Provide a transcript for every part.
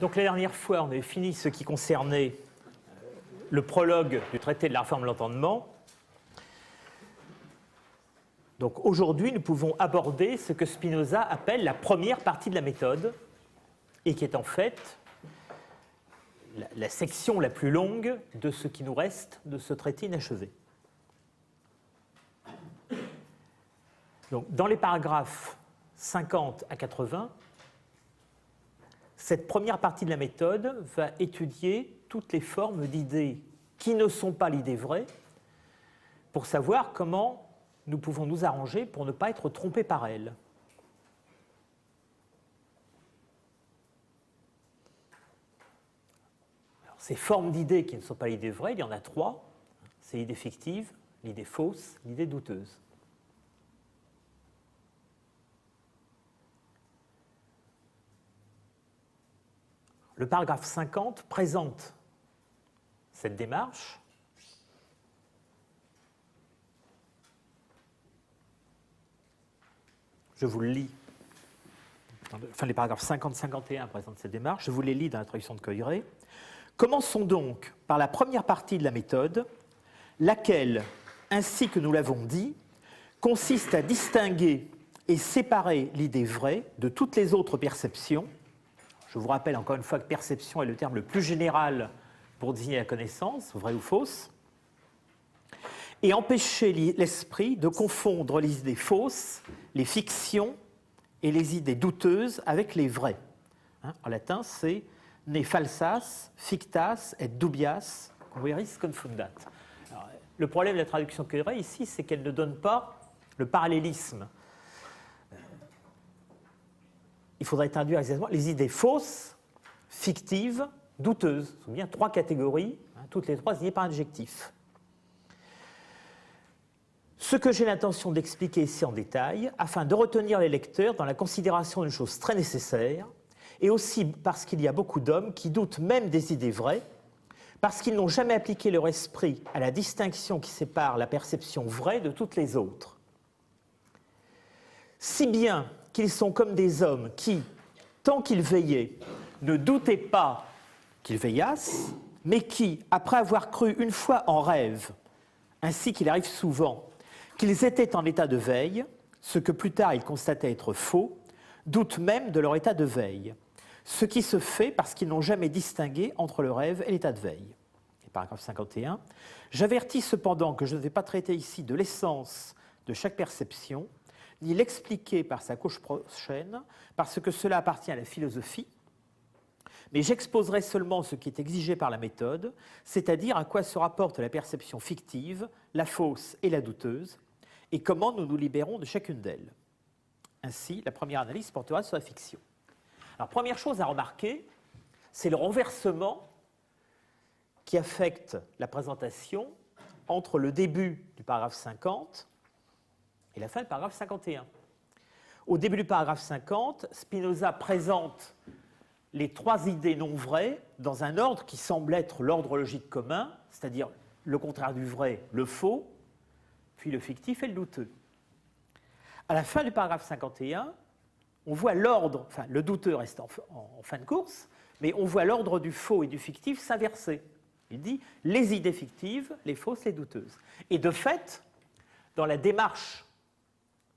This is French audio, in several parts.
Donc la dernière fois, on avait fini ce qui concernait le prologue du traité de la réforme de l'entendement. Donc aujourd'hui, nous pouvons aborder ce que Spinoza appelle la première partie de la méthode, et qui est en fait la section la plus longue de ce qui nous reste de ce traité inachevé. Donc, dans les paragraphes 50 à 80, cette première partie de la méthode va étudier toutes les formes d'idées qui ne sont pas l'idée vraie, pour savoir comment nous pouvons nous arranger pour ne pas être trompés par elles. Alors, ces formes d'idées qui ne sont pas l'idée vraie, il y en a trois. C'est l'idée fictive, l'idée fausse, l'idée douteuse. Le paragraphe 50 présente cette démarche. Je vous le lis. Enfin, les paragraphes 50-51 présentent cette démarche. Je vous les lis dans la traduction de Coiré. Commençons donc par la première partie de la méthode, laquelle, ainsi que nous l'avons dit, consiste à distinguer et séparer l'idée vraie de toutes les autres perceptions. Je vous rappelle encore une fois que perception est le terme le plus général pour désigner la connaissance, vraie ou fausse, et empêcher l'esprit de confondre les idées fausses, les fictions et les idées douteuses avec les vraies. En latin, c'est ne falsas, fictas et dubias, queris confundat. Alors, le problème de la traduction Coiré ici, c'est qu'elle ne donne pas le parallélisme. Il faudrait traduire exactement les idées fausses, fictives, douteuses. Ce sont bien trois catégories, toutes les trois signées par adjectif. Ce que j'ai l'intention d'expliquer ici en détail, afin de retenir les lecteurs dans la considération d'une chose très nécessaire, et aussi parce qu'il y a beaucoup d'hommes qui doutent même des idées vraies, parce qu'ils n'ont jamais appliqué leur esprit à la distinction qui sépare la perception vraie de toutes les autres. Si bien qu'ils sont comme des hommes qui, tant qu'ils veillaient, ne doutaient pas qu'ils veillassent, mais qui, après avoir cru une fois en rêve, ainsi qu'il arrive souvent, qu'ils étaient en état de veille, ce que plus tard ils constataient être faux, doutent même de leur état de veille, ce qui se fait parce qu'ils n'ont jamais distingué entre le rêve et l'état de veille. Et paragraphe 51. J'avertis cependant que je ne vais pas traiter ici de l'essence de chaque perception, ni l'expliquer par sa couche prochaine, parce que cela appartient à la philosophie, mais j'exposerai seulement ce qui est exigé par la méthode, c'est-à-dire à quoi se rapporte la perception fictive, la fausse et la douteuse, et comment nous nous libérons de chacune d'elles. Ainsi, la première analyse portera sur la fiction. Alors, première chose à remarquer, c'est le renversement qui affecte la présentation entre le début du paragraphe 50 et la fin du paragraphe 51. Au début du paragraphe 50, Spinoza présente les trois idées non vraies dans un ordre qui semble être l'ordre logique commun, c'est-à-dire le contraire du vrai, le faux, puis le fictif et le douteux. À la fin du paragraphe 51, on voit l'ordre, enfin le douteux reste en fin de course, mais on voit l'ordre du faux et du fictif s'inverser. Il dit les idées fictives, les fausses, les douteuses. Et de fait, dans la démarche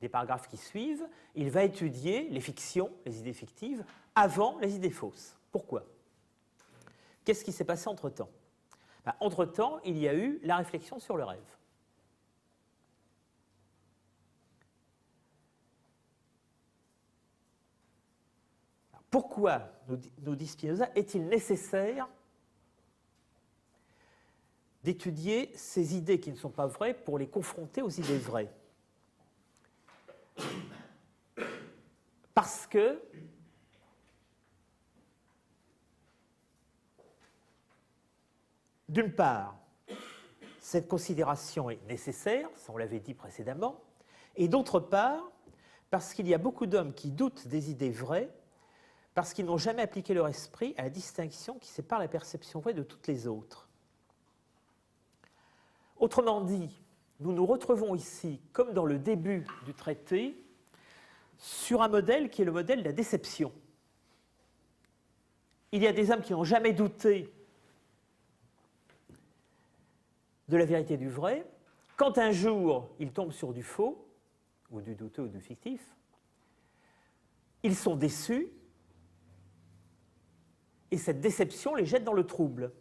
des paragraphes qui suivent, il va étudier les fictions, les idées fictives, avant les idées fausses. Pourquoi ? Qu'est-ce qui s'est passé entre-temps ? Entre-temps, il y a eu la réflexion sur le rêve. Alors, pourquoi, nous dit Spinoza, est-il nécessaire d'étudier ces idées qui ne sont pas vraies pour les confronter aux idées vraies ? Parce que d'une part, cette considération est nécessaire, ça on l'avait dit précédemment, et d'autre part, parce qu'il y a beaucoup d'hommes qui doutent des idées vraies, parce qu'ils n'ont jamais appliqué leur esprit à la distinction qui sépare la perception vraie de toutes les autres. Autrement dit, nous nous retrouvons ici, comme dans le début du traité, sur un modèle qui est le modèle de la déception. il y a des hommes qui n'ont jamais douté de la vérité du vrai. Quand un jour, ils tombent sur du faux, ou du douteux ou du fictif, ils sont déçus, et cette déception les jette dans le trouble.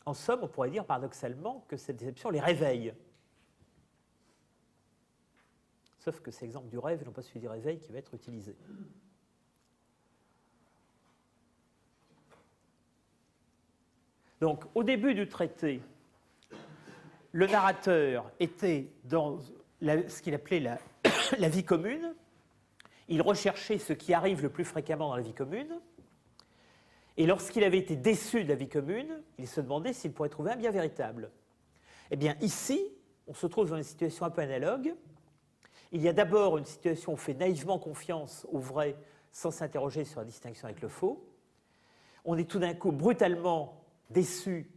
En somme, on pourrait dire paradoxalement que cette déception les réveille. Sauf que c'est l'exemple du rêve et non pas celui du réveil qui va être utilisé. Donc, au début du traité, le narrateur était dans ce qu'il appelait la vie commune. Il recherchait ce qui arrive le plus fréquemment dans la vie commune. Et lorsqu'il avait été déçu de la vie commune, il se demandait s'il pourrait trouver un bien véritable. Eh bien, ici, on se trouve dans une situation un peu analogue. Il y a d'abord une situation où on fait naïvement confiance au vrai sans s'interroger sur la distinction avec le faux. On est tout d'un coup brutalement déçu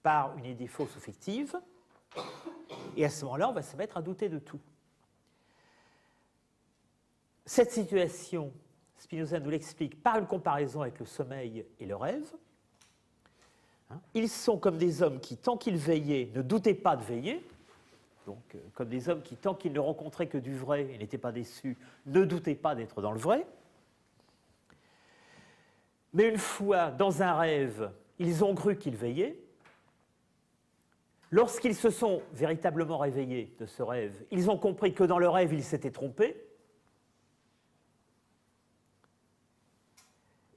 par une idée fausse ou fictive. Et à ce moment-là, on va se mettre à douter de tout. Cette situation, Spinoza nous l'explique par une comparaison avec le sommeil et le rêve. Ils sont comme des hommes qui, tant qu'ils veillaient, ne doutaient pas de veiller. Donc, comme des hommes qui, tant qu'ils ne rencontraient que du vrai et n'étaient pas déçus, ne doutaient pas d'être dans le vrai. Mais une fois dans un rêve, ils ont cru qu'ils veillaient. Lorsqu'ils se sont véritablement réveillés de ce rêve, ils ont compris que dans le rêve, ils s'étaient trompés.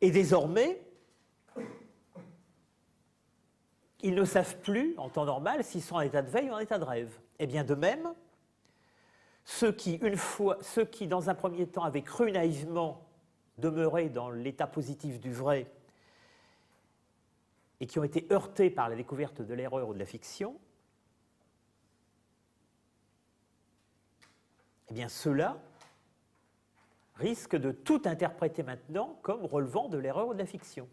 Et désormais, ils ne savent plus, en temps normal, s'ils sont en état de veille ou en état de rêve. Et bien de même, ceux qui, dans un premier temps, avaient cru naïvement demeurer dans l'état positif du vrai et qui ont été heurtés par la découverte de l'erreur ou de la fiction, eh bien ceux-là risquent de tout interpréter maintenant comme relevant de l'erreur ou de la fiction.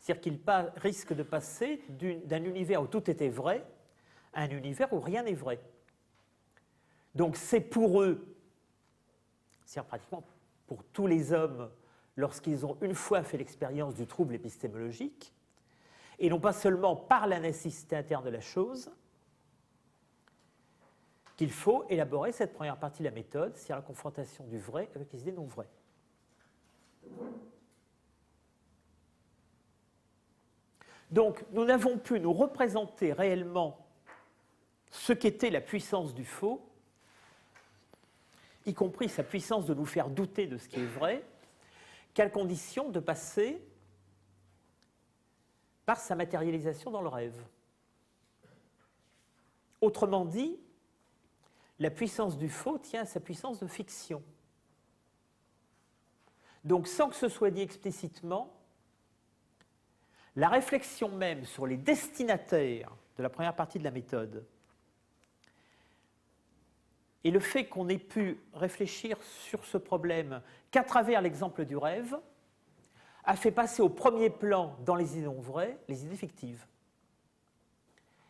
C'est-à-dire qu'ils risquent de passer d'un univers où tout était vrai à un univers où rien n'est vrai. Donc c'est pour eux, c'est-à-dire pratiquement pour tous les hommes, lorsqu'ils ont une fois fait l'expérience du trouble épistémologique, et non pas seulement par la nécessité interne de la chose, qu'il faut élaborer cette première partie de la méthode, c'est-à-dire la confrontation du vrai avec les idées non vraies. Donc, nous n'avons pu nous représenter réellement ce qu'était la puissance du faux, y compris sa puissance de nous faire douter de ce qui est vrai, qu'à condition de passer par sa matérialisation dans le rêve. Autrement dit, la puissance du faux tient à sa puissance de fiction. Donc, sans que ce soit dit explicitement, la réflexion même sur les destinataires de la première partie de la méthode et le fait qu'on ait pu réfléchir sur ce problème qu'à travers l'exemple du rêve a fait passer au premier plan dans les idées non vraies les idées fictives.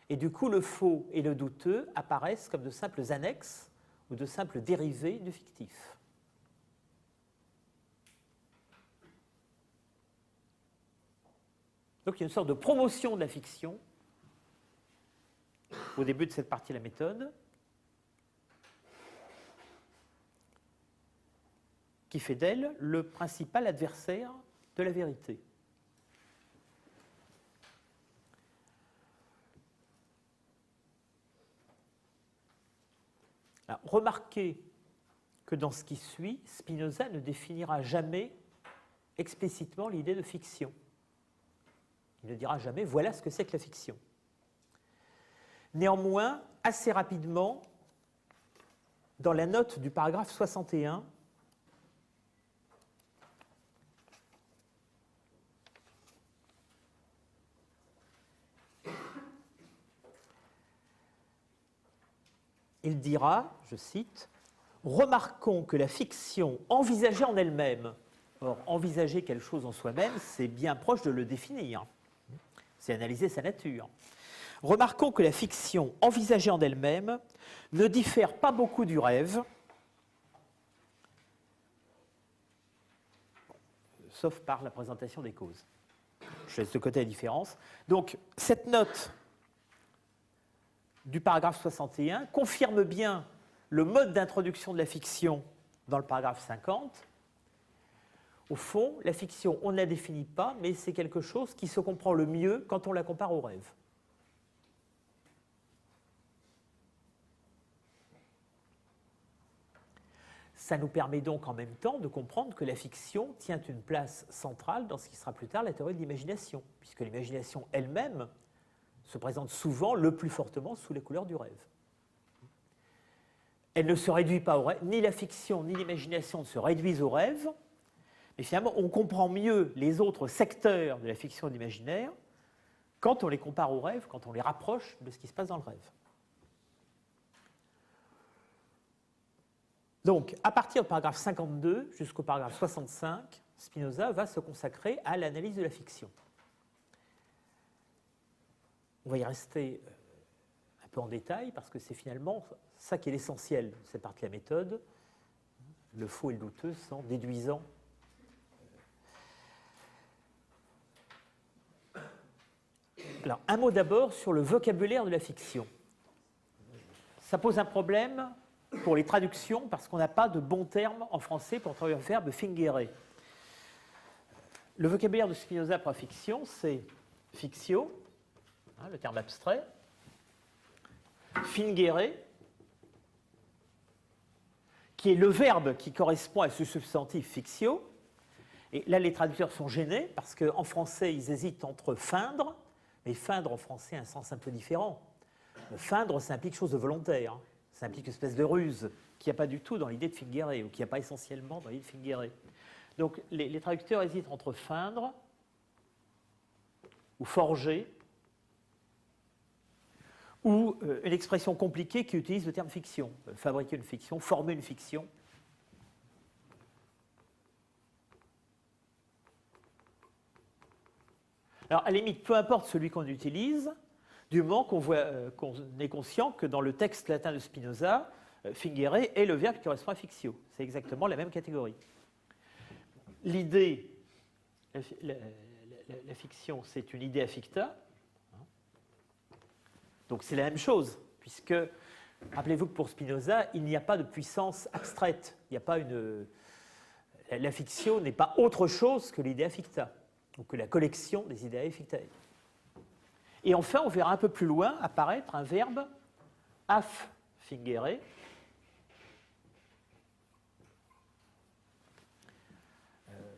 Et du coup, le faux et le douteux apparaissent comme de simples annexes ou de simples dérivés du fictif. Donc il y a une sorte de promotion de la fiction au début de cette partie de la méthode qui fait d'elle le principal adversaire de la vérité. Alors, remarquez que dans ce qui suit, Spinoza ne définira jamais explicitement l'idée de fiction. Il ne dira jamais « voilà ce que c'est que la fiction ». Néanmoins, assez rapidement, dans la note du paragraphe 61, il dira, je cite, « Remarquons que la fiction envisagée en elle-même », or envisager quelque chose en soi-même, c'est bien proche de le définir, c'est analyser sa nature. Remarquons que la fiction envisagée en elle-même ne diffère pas beaucoup du rêve. sauf par la présentation des causes. Je laisse de côté la différence. Donc, cette note du paragraphe 61 confirme bien le mode d'introduction de la fiction dans le paragraphe 50. Au fond, la fiction, on ne la définit pas, mais c'est quelque chose qui se comprend le mieux quand on la compare au rêve. Ça nous permet donc en même temps de comprendre que la fiction tient une place centrale dans ce qui sera plus tard la théorie de l'imagination, puisque l'imagination elle-même se présente souvent le plus fortement sous les couleurs du rêve. Elle ne se réduit pas au rêve, ni la fiction ni l'imagination ne se réduisent au rêve, mais finalement on comprend mieux les autres secteurs de la fiction et de l'imaginaire quand on les compare au rêve, quand on les rapproche de ce qui se passe dans le rêve. Donc, à partir du paragraphe 52 jusqu'au paragraphe 65, Spinoza va se consacrer à l'analyse de la fiction. On va y rester un peu en détail parce que c'est finalement ça qui est l'essentiel de cette partie de la méthode. Le faux et le douteux sont déduisants. Alors, un mot d'abord sur le vocabulaire de la fiction. Ça pose un problème pour les traductions, parce qu'on n'a pas de bon terme en français pour traduire le verbe fingere. Le vocabulaire de Spinoza pour la fiction, c'est fictio, le terme abstrait, fingere, qui est le verbe qui correspond à ce substantif fictio. Et là, les traducteurs sont gênés, parce qu'en français, ils hésitent entre feindre, mais feindre en français a un sens un peu différent. Feindre, ça implique quelque chose de volontaire. Ça implique une espèce de ruse qu'il n'y a pas du tout dans l'idée de fingere, ou qu'il n'y a pas essentiellement dans l'idée de fingere. Donc les traducteurs hésitent entre feindre ou forger, ou une expression compliquée qui utilise le terme fiction. Fabriquer une fiction, former une fiction. Alors à la limite, peu importe celui qu'on utilise, du moment qu'on est conscient que dans le texte latin de Spinoza, fingere est le verbe qui correspond à fictio. C'est exactement la même catégorie. L'idée, la fiction, c'est une idée affecta. Donc c'est la même chose, puisque, rappelez-vous que pour Spinoza, il n'y a pas de puissance abstraite. Il n'y a pas la fiction n'est pas autre chose que l'idée affecta, ou que la collection des idées affectae. Et enfin, on verra un peu plus loin apparaître un verbe affingere,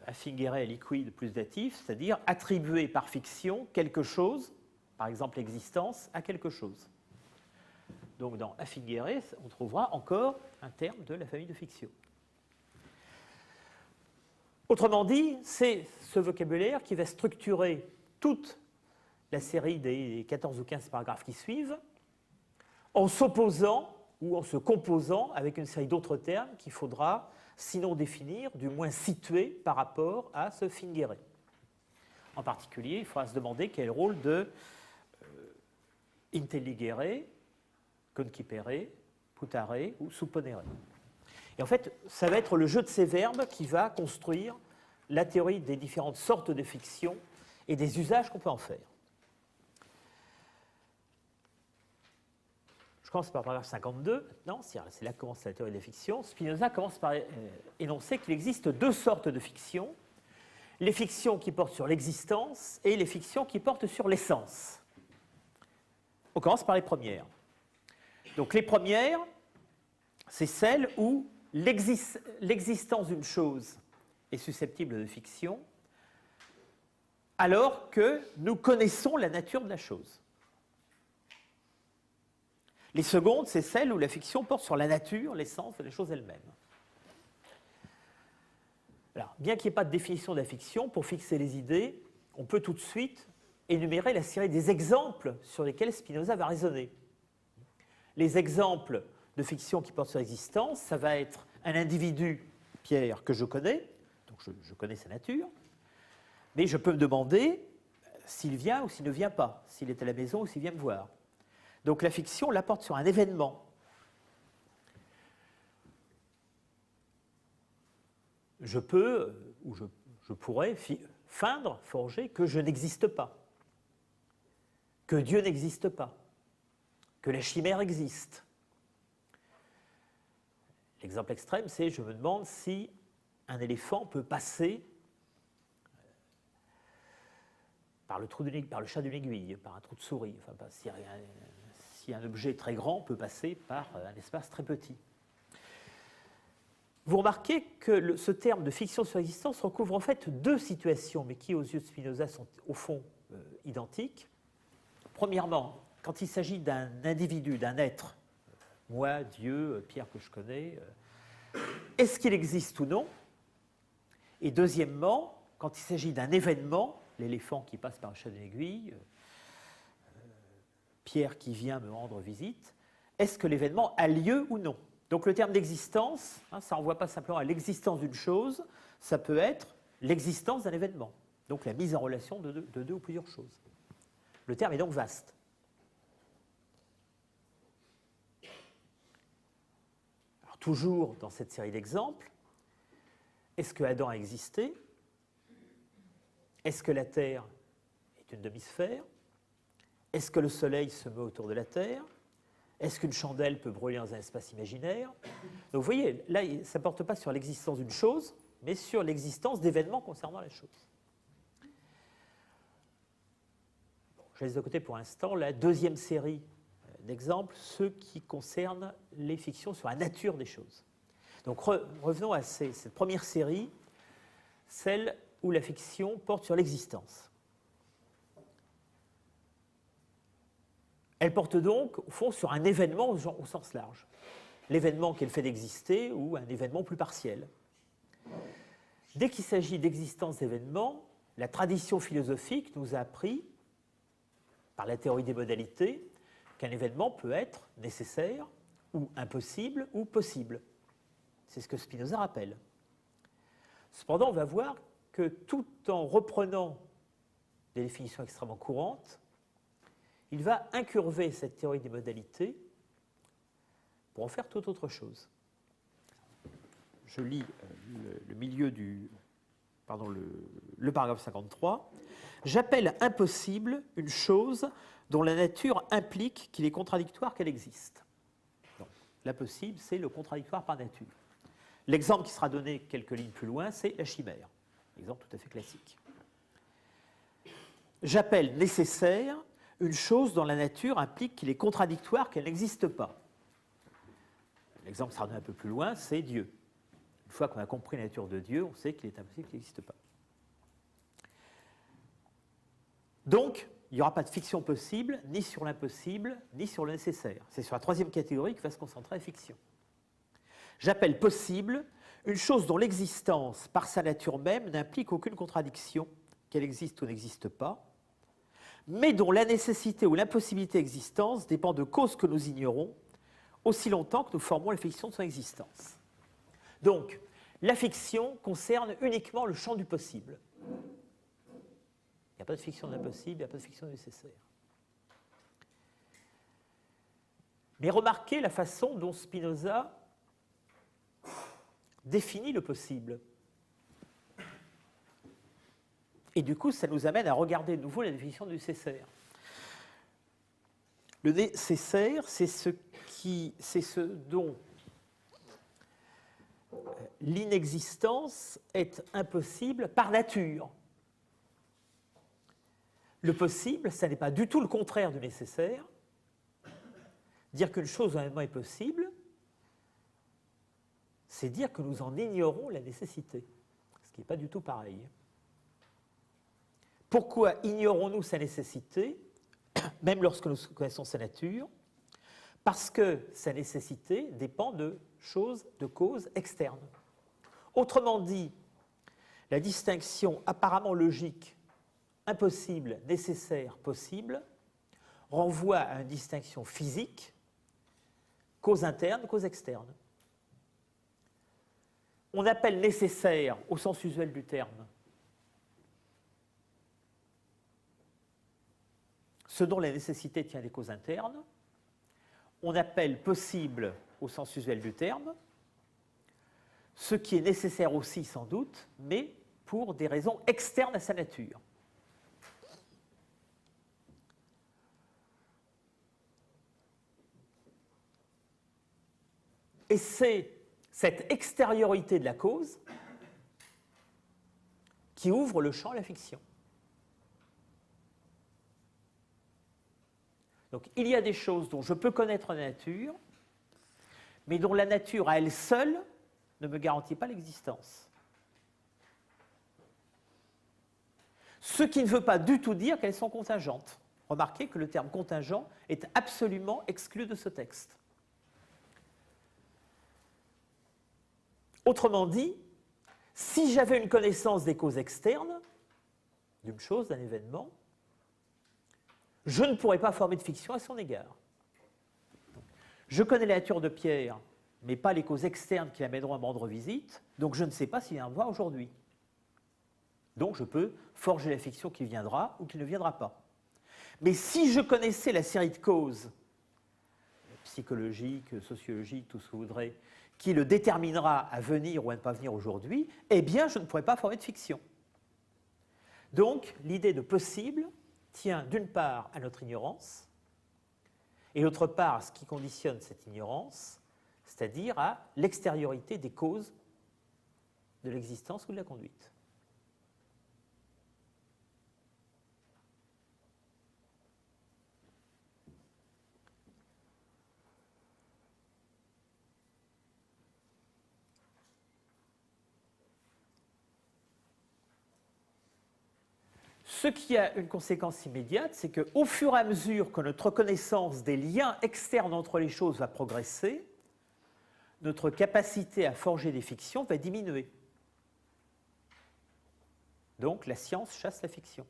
affingere liquide plus datif, c'est-à-dire attribuer par fiction quelque chose, par exemple l'existence, à quelque chose. Donc dans affingere, on trouvera encore un terme de la famille de fiction. Autrement dit, c'est ce vocabulaire qui va structurer toute la série des 14 ou 15 paragraphes qui suivent, en s'opposant ou en se composant avec une série d'autres termes qu'il faudra, sinon définir, du moins situer par rapport à ce fingere. En particulier, il faudra se demander quel est le rôle de intelligere, concipere, putare ou supponere. Et en fait, ça va être le jeu de ces verbes qui va construire la théorie des différentes sortes de fiction et des usages qu'on peut en faire. Je commence par le paragraphe 52, maintenant, c'est là que commence la théorie de la fiction. Spinoza commence par énoncer qu'il existe deux sortes de fictions, les fictions qui portent sur l'existence et les fictions qui portent sur l'essence. On commence par les premières. Donc les premières, c'est celles où l'existence d'une chose est susceptible de fiction, alors que nous connaissons la nature de la chose. Les secondes, c'est celles où la fiction porte sur la nature, l'essence de la chose elle-même. Alors, bien qu'il n'y ait pas de définition de la fiction, pour fixer les idées, on peut tout de suite énumérer la série des exemples sur lesquels Spinoza va raisonner. Les exemples de fiction qui portent sur l'existence, ça va être un individu, Pierre, que je connais, donc je connais sa nature, mais je peux me demander s'il vient ou s'il ne vient pas, s'il est à la maison ou s'il vient me voir. Donc la fiction la porte sur un événement. Je peux, ou je je pourrais feindre, forger, que je n'existe pas, que Dieu n'existe pas, que la chimère existe. L'exemple extrême, c'est je me demande si un éléphant peut passer par le chat d'une aiguille, par un trou de souris. Enfin, si un objet très grand peut passer par un espace très petit. Vous remarquez que ce terme de fiction sur l'existence recouvre en fait deux situations, mais qui, aux yeux de Spinoza, sont au fond identiques. Premièrement, quand il s'agit d'un individu, d'un être, moi, Dieu, Pierre que je connais, est-ce qu'il existe ou non? Et deuxièmement, quand il s'agit d'un événement, l'éléphant qui passe par le chat d'une aiguille, Pierre qui vient me rendre visite, est-ce que l'événement a lieu ou non? Donc le terme d'existence, ça ne renvoie pas simplement à l'existence d'une chose, ça peut être l'existence d'un événement. Donc la mise en relation de deux ou plusieurs choses. Le terme est donc vaste. Alors, toujours dans cette série d'exemples, est-ce que Adam a existé? Est-ce que la Terre est une demi-sphère? Est-ce que le Soleil se meut autour de la Terre? Est-ce qu'une chandelle peut brûler dans un espace imaginaire? Donc vous voyez, là, ça ne porte pas sur l'existence d'une chose, mais sur l'existence d'événements concernant la chose. Bon, je laisse de côté pour l'instant la deuxième série d'exemples, ceux qui concernent les fictions sur la nature des choses. Donc revenons à cette première série, celle où la fiction porte sur l'existence. Elle porte donc, au fond, sur un événement au sens large. L'événement qui est le fait d'exister ou un événement plus partiel. Dès qu'il s'agit d'existence d'événements, la tradition philosophique nous a appris, par la théorie des modalités, qu'un événement peut être nécessaire ou impossible ou possible. C'est ce que Spinoza rappelle. Cependant, on va voir que tout en reprenant des définitions extrêmement courantes, il va incurver cette théorie des modalités pour en faire toute autre chose. Je lis le paragraphe 53. J'appelle impossible une chose dont la nature implique qu'il est contradictoire qu'elle existe. L'impossible, c'est le contradictoire par nature. L'exemple qui sera donné quelques lignes plus loin, c'est la chimère. Exemple tout à fait classique. J'appelle nécessaire une chose dont la nature implique qu'il est contradictoire qu'elle n'existe pas. L'exemple sera donné un peu plus loin, c'est Dieu. Une fois qu'on a compris la nature de Dieu, on sait qu'il est impossible qu'il n'existe pas. Donc, il n'y aura pas de fiction possible, ni sur l'impossible, ni sur le nécessaire. C'est sur la troisième catégorie que va se concentrer la fiction. J'appelle possible une chose dont l'existence, par sa nature même, n'implique aucune contradiction, qu'elle existe ou n'existe pas, mais dont la nécessité ou l'impossibilité d'existence dépend de causes que nous ignorons, aussi longtemps que nous formons la fiction de son existence. Donc, la fiction concerne uniquement le champ du possible. Il n'y a pas de fiction de l'impossible, il n'y a pas de fiction nécessaire. Mais remarquez la façon dont Spinoza définit le possible. Et du coup, ça nous amène à regarder de nouveau la définition du nécessaire. Le nécessaire, c'est ce dont l'inexistence est impossible par nature. Le possible, ça n'est pas du tout le contraire du nécessaire. Dire qu'une chose ou un événement est possible, c'est dire que nous en ignorons la nécessité, ce qui n'est pas du tout pareil. Pourquoi ignorons-nous sa nécessité, même lorsque nous connaissons sa nature? Parce que sa nécessité dépend de choses, de causes externes. Autrement dit, la distinction apparemment logique, impossible, nécessaire, possible, renvoie à une distinction physique, cause interne, cause externe. On appelle nécessaire, au sens usuel du terme, ce dont la nécessité tient des causes internes. On appelle possible, au sens usuel du terme, ce qui est nécessaire aussi sans doute, mais pour des raisons externes à sa nature. Et c'est cette extériorité de la cause qui ouvre le champ à la fiction. Donc il y a des choses dont je peux connaître la nature, mais dont la nature à elle seule ne me garantit pas l'existence. Ce qui ne veut pas du tout dire qu'elles sont contingentes. Remarquez que le terme contingent est absolument exclu de ce texte. Autrement dit, si j'avais une connaissance des causes externes, d'une chose, d'un événement, je ne pourrais pas former de fiction à son égard. Je connais la nature de Pierre, mais pas les causes externes qui l'amèneront à me rendre visite, donc je ne sais pas s'il vient me voir aujourd'hui. Donc je peux forger la fiction qui viendra ou qui ne viendra pas. Mais si je connaissais la série de causes psychologiques, sociologiques, tout ce que vous voudrez, qui le déterminera à venir ou à ne pas venir aujourd'hui, eh bien je ne pourrais pas former de fiction. Donc l'idée de possible tient d'une part à notre ignorance, et d'autre part à ce qui conditionne cette ignorance, c'est-à-dire à l'extériorité des causes de l'existence ou de la conduite. Ce qui a une conséquence immédiate, c'est qu'au fur et à mesure que notre connaissance des liens externes entre les choses va progresser, notre capacité à forger des fictions va diminuer. Donc la science chasse la fiction.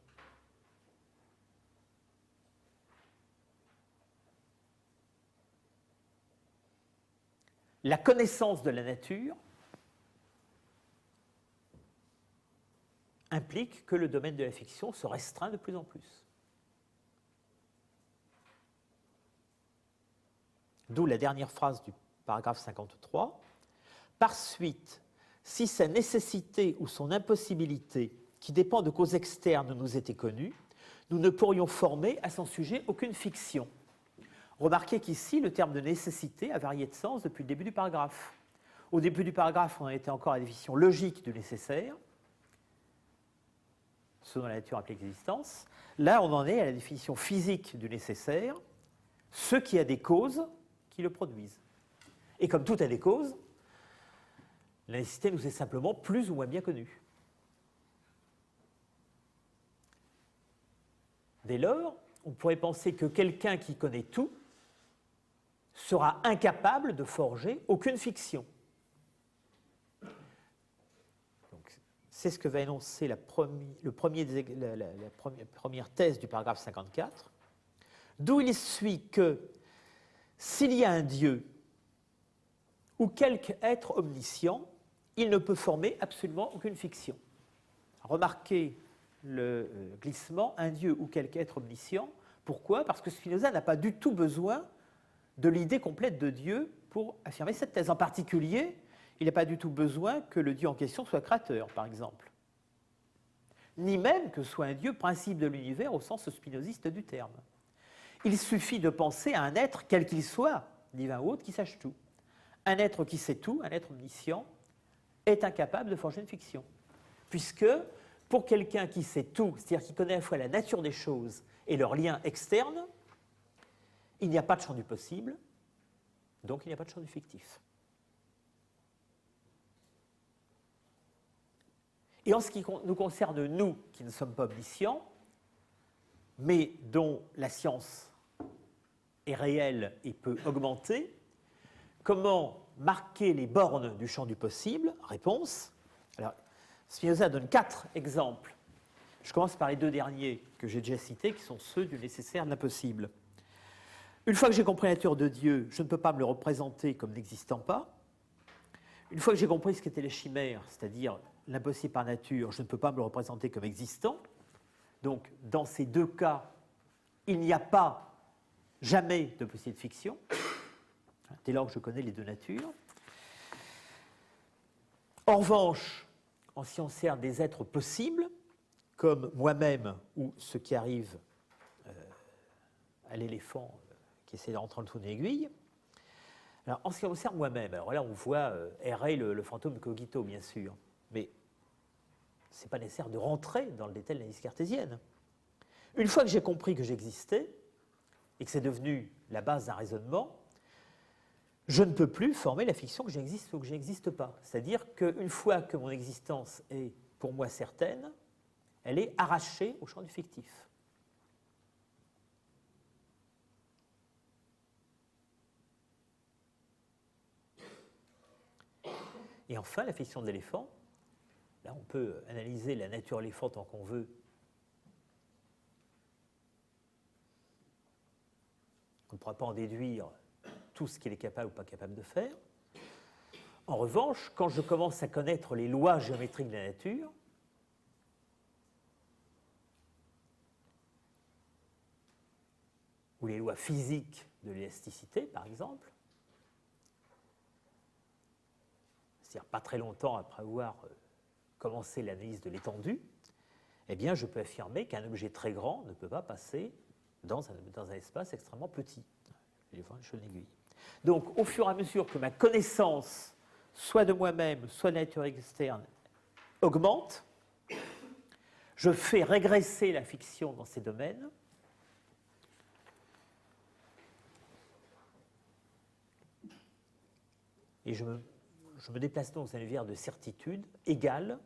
La connaissance de la nature implique que le domaine de la fiction se restreint de plus en plus. D'où la dernière phrase du paragraphe 53. Par suite, si sa nécessité ou son impossibilité, qui dépend de causes externes, nous était connue, nous ne pourrions former à son sujet aucune fiction. Remarquez qu'ici, le terme de nécessité a varié de sens depuis le début du paragraphe. Au début du paragraphe, on en était encore à la définition logique du nécessaire, ce dont la nature implique l'existence. Là, on en est à la définition physique du nécessaire, ce qui a des causes qui le produisent. Et comme tout a des causes, la nécessité nous est simplement plus ou moins bien connue. Dès lors, on pourrait penser que quelqu'un qui connaît tout sera incapable de forger aucune fiction. C'est ce que va énoncer la première thèse du paragraphe 54, d'où il suit que s'il y a un Dieu ou quelque être omniscient, il ne peut former absolument aucune fiction. Remarquez le glissement, un Dieu ou quelque être omniscient. Pourquoi ? Parce que Spinoza n'a pas du tout besoin de l'idée complète de Dieu pour affirmer cette thèse. En particulier, il n'a pas du tout besoin que le Dieu en question soit créateur, par exemple. Ni même que soit un Dieu principe de l'univers au sens spinoziste du terme. Il suffit de penser à un être, quel qu'il soit, divin ou autre, qui sache tout. Un être qui sait tout, un être omniscient, est incapable de forger une fiction. Puisque, pour quelqu'un qui sait tout, c'est-à-dire qui connaît à la fois la nature des choses et leurs liens externes, il n'y a pas de champ du possible, donc il n'y a pas de champ du fictif. Et en ce qui nous concerne, nous, qui ne sommes pas omniscients, mais dont la science est réelle et peut augmenter, comment marquer les bornes du champ du possible ? Réponse. Alors, Spinoza donne 4 exemples. Je commence par les 2 derniers que j'ai déjà cités, qui sont ceux du nécessaire de l'impossible. Une fois que j'ai compris la nature de Dieu, je ne peux pas me le représenter comme n'existant pas. Une fois que j'ai compris ce qu'étaient les chimères, c'est-à-dire l'impossible par nature, je ne peux pas me le représenter comme existant. Donc, dans ces 2 cas, il n'y a pas jamais de possibilité de fiction, dès lors que je connais les 2 natures. En revanche, en ce qui concerne des êtres possibles, comme moi-même ou ce qui arrive à l'éléphant qui essaie de rentrer dans le trou d'une aiguille. Alors, en ce qui concerne moi-même, alors là, on voit errer le fantôme cogito, bien sûr, mais ce n'est pas nécessaire de rentrer dans le détail de l'analyse cartésienne. Une fois que j'ai compris que j'existais et que c'est devenu la base d'un raisonnement, je ne peux plus former la fiction que j'existe ou que je n'existe pas. C'est-à-dire qu'une fois que mon existence est pour moi certaine, elle est arrachée au champ du fictif. Et enfin, la fiction de l'éléphant. Là, on peut analyser la nature de l'éléphant tant qu'on veut. On ne pourra pas en déduire tout ce qu'il est capable ou pas capable de faire. En revanche, quand je commence à connaître les lois géométriques de la nature, ou les lois physiques de l'élasticité, par exemple, c'est-à-dire pas très longtemps après avoir commencé l'analyse de l'étendue, eh bien, je peux affirmer qu'un objet très grand ne peut pas passer dans un espace extrêmement petit. L'éléphant est une aiguille. Donc, au fur et à mesure que ma connaissance, soit de moi-même, soit de la nature externe, augmente, je fais régresser la fiction dans ces domaines. Et je me déplace donc dans un univers de certitude égal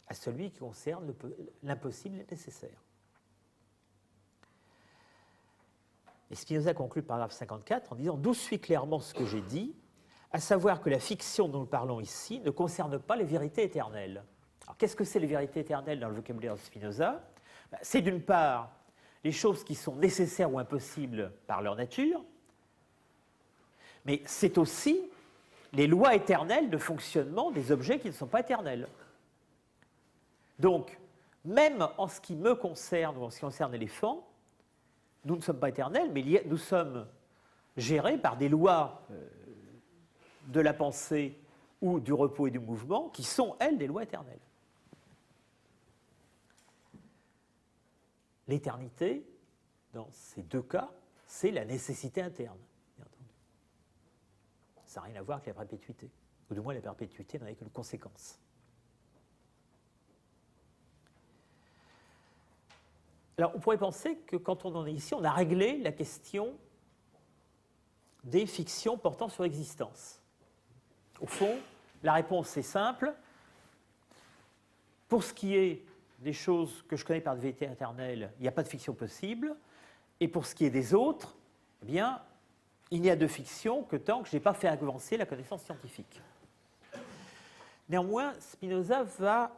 à celui qui concerne l'impossible et le nécessaire. Et Spinoza conclut le paragraphe 54 en disant « D'où suit clairement ce que j'ai dit, à savoir que la fiction dont nous parlons ici ne concerne pas les vérités éternelles. » Alors, qu'est-ce que c'est les vérités éternelles dans le vocabulaire de Spinoza? C'est d'une part les choses qui sont nécessaires ou impossibles par leur nature, mais c'est aussi les lois éternelles de fonctionnement des objets qui ne sont pas éternels. Donc, même en ce qui me concerne ou en ce qui concerne l'éléphant, nous ne sommes pas éternels, mais nous sommes gérés par des lois de la pensée ou du repos et du mouvement qui sont, elles, des lois éternelles. L'éternité, dans ces deux cas, c'est la nécessité interne, bien entendu. Ça n'a rien à voir avec la perpétuité, ou du moins la perpétuité n'en est que une conséquence. Alors, on pourrait penser que quand on en est ici, on a réglé la question des fictions portant sur l'existence. Au fond, la réponse est simple. Pour ce qui est des choses que je connais par de vérité éternelle, il n'y a pas de fiction possible. Et pour ce qui est des autres, eh bien, il n'y a de fiction que tant que je n'ai pas fait avancer la connaissance scientifique. Néanmoins, Spinoza va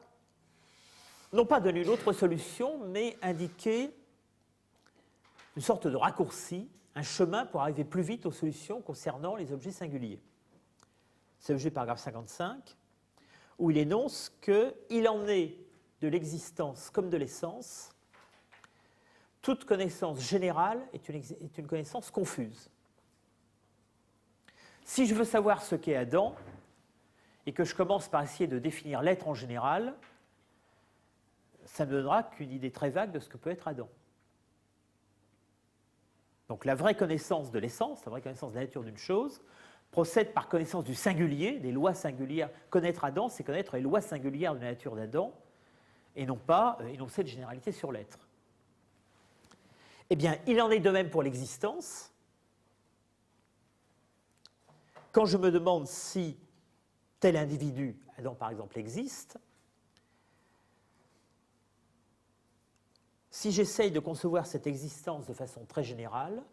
non pas donner une autre solution, mais indiquer une sorte de raccourci, un chemin pour arriver plus vite aux solutions concernant les objets singuliers. C'est l'objet paragraphe 55, où il énonce qu'il en est de l'existence comme de l'essence. Toute connaissance générale est une connaissance confuse. Si je veux savoir ce qu'est Adam, et que je commence par essayer de définir l'être en général, ça ne donnera qu'une idée très vague de ce que peut être Adam. Donc la vraie connaissance de l'essence, la vraie connaissance de la nature d'une chose, procède par connaissance du singulier, des lois singulières. Connaître Adam, c'est connaître les lois singulières de la nature d'Adam, et non pas énoncer de généralité sur l'être. Eh bien, il en est de même pour l'existence. Quand je me demande si tel individu, Adam par exemple, existe, si j'essaye de concevoir cette existence de façon très générale,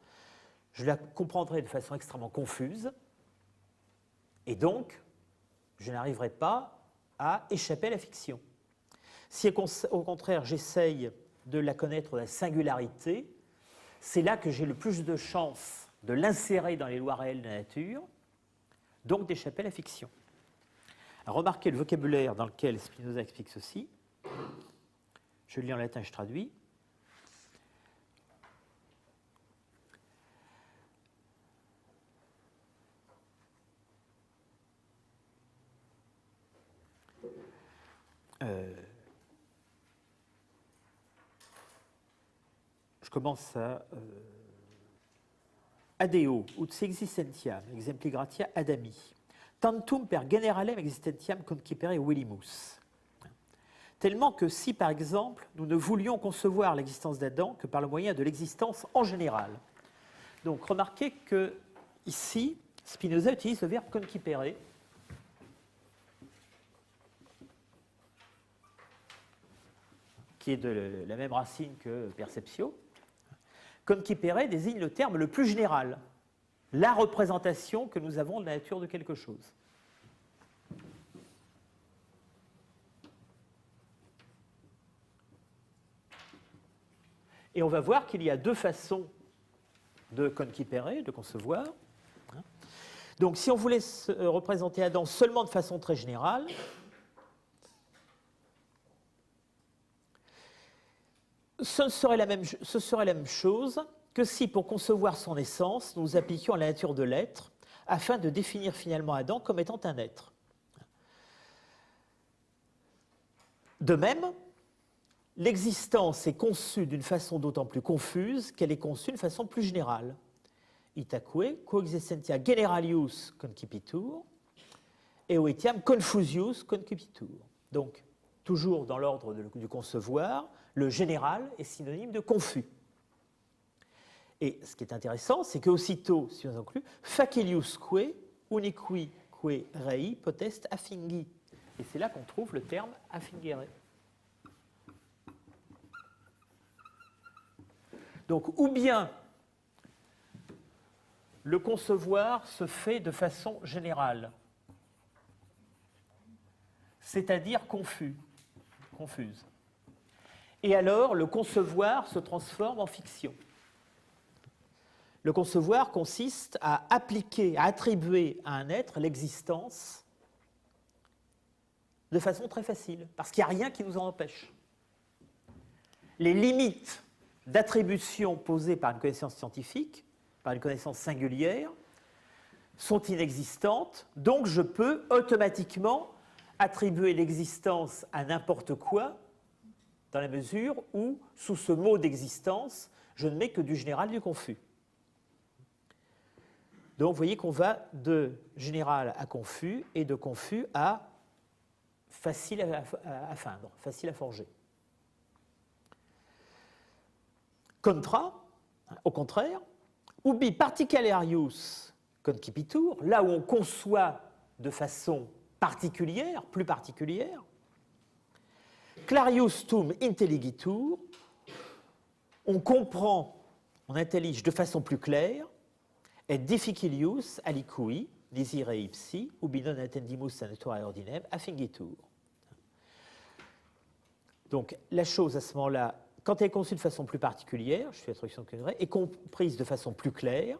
je la comprendrai de façon extrêmement confuse, et donc, je n'arriverai pas à échapper à la fiction. Si au contraire, j'essaye de la connaître de la singularité, c'est là que j'ai le plus de chances de l'insérer dans les lois réelles de la nature, donc d'échapper à la fiction. Alors, remarquez le vocabulaire dans lequel Spinoza explique ceci. Je le lis en latin, je traduis. commence à adeo ut existentiam exempli gratia adami tantum per generalem existentiam concipere velimus. Tellement que si, par exemple, nous ne voulions concevoir l'existence d'Adam que par le moyen de l'existence en général. Donc, remarquez que ici, Spinoza utilise le verbe concipere, qui est de la même racine que perceptio. Concipere désigne le terme le plus général, la représentation que nous avons de la nature de quelque chose. Et on va voir qu'il y a deux façons de concipere, de concevoir. Donc, si on voulait représenter Adam seulement de façon très générale, ce serait la même chose que si, pour concevoir son essence, nous appliquions à la nature de l'être, afin de définir finalement Adam comme étant un être. De même, l'existence est conçue d'une façon d'autant plus confuse qu'elle est conçue d'une façon plus générale. Itaque coexistentia generalius concipitur, etiam confusius concipitur. Donc, toujours dans l'ordre du concevoir, le général est synonyme de confus. Et ce qui est intéressant, c'est qu'aussitôt, si on inclut, faciliusque uniqui que rei potest affingi. Et c'est là qu'on trouve le terme affingere. Donc, ou bien le concevoir se fait de façon générale, c'est-à-dire confuse. Et alors, le concevoir se transforme en fiction. Le concevoir consiste à appliquer, à attribuer à un être l'existence de façon très facile, parce qu'il n'y a rien qui nous en empêche. Les limites d'attribution posées par une connaissance scientifique, par une connaissance singulière, sont inexistantes, donc je peux automatiquement attribuer l'existence à n'importe quoi, dans la mesure où, sous ce mot d'existence, je ne mets que du général du confus. Donc vous voyez qu'on va de général à confus et de confus à facile à feindre, facile à forger. Contra, au contraire, ubi particularius concipitur, là où on conçoit de façon particulière, plus particulière, clarius tum intelligitur, on comprend, on intellige de façon plus claire, et difficilius aliqui, desire ipsi, ubi non attendimus sanatura ordinem, affingitur. Donc la chose à ce moment-là, quand elle est conçue de façon plus particulière, je fais la traduction que est comprise de façon plus claire,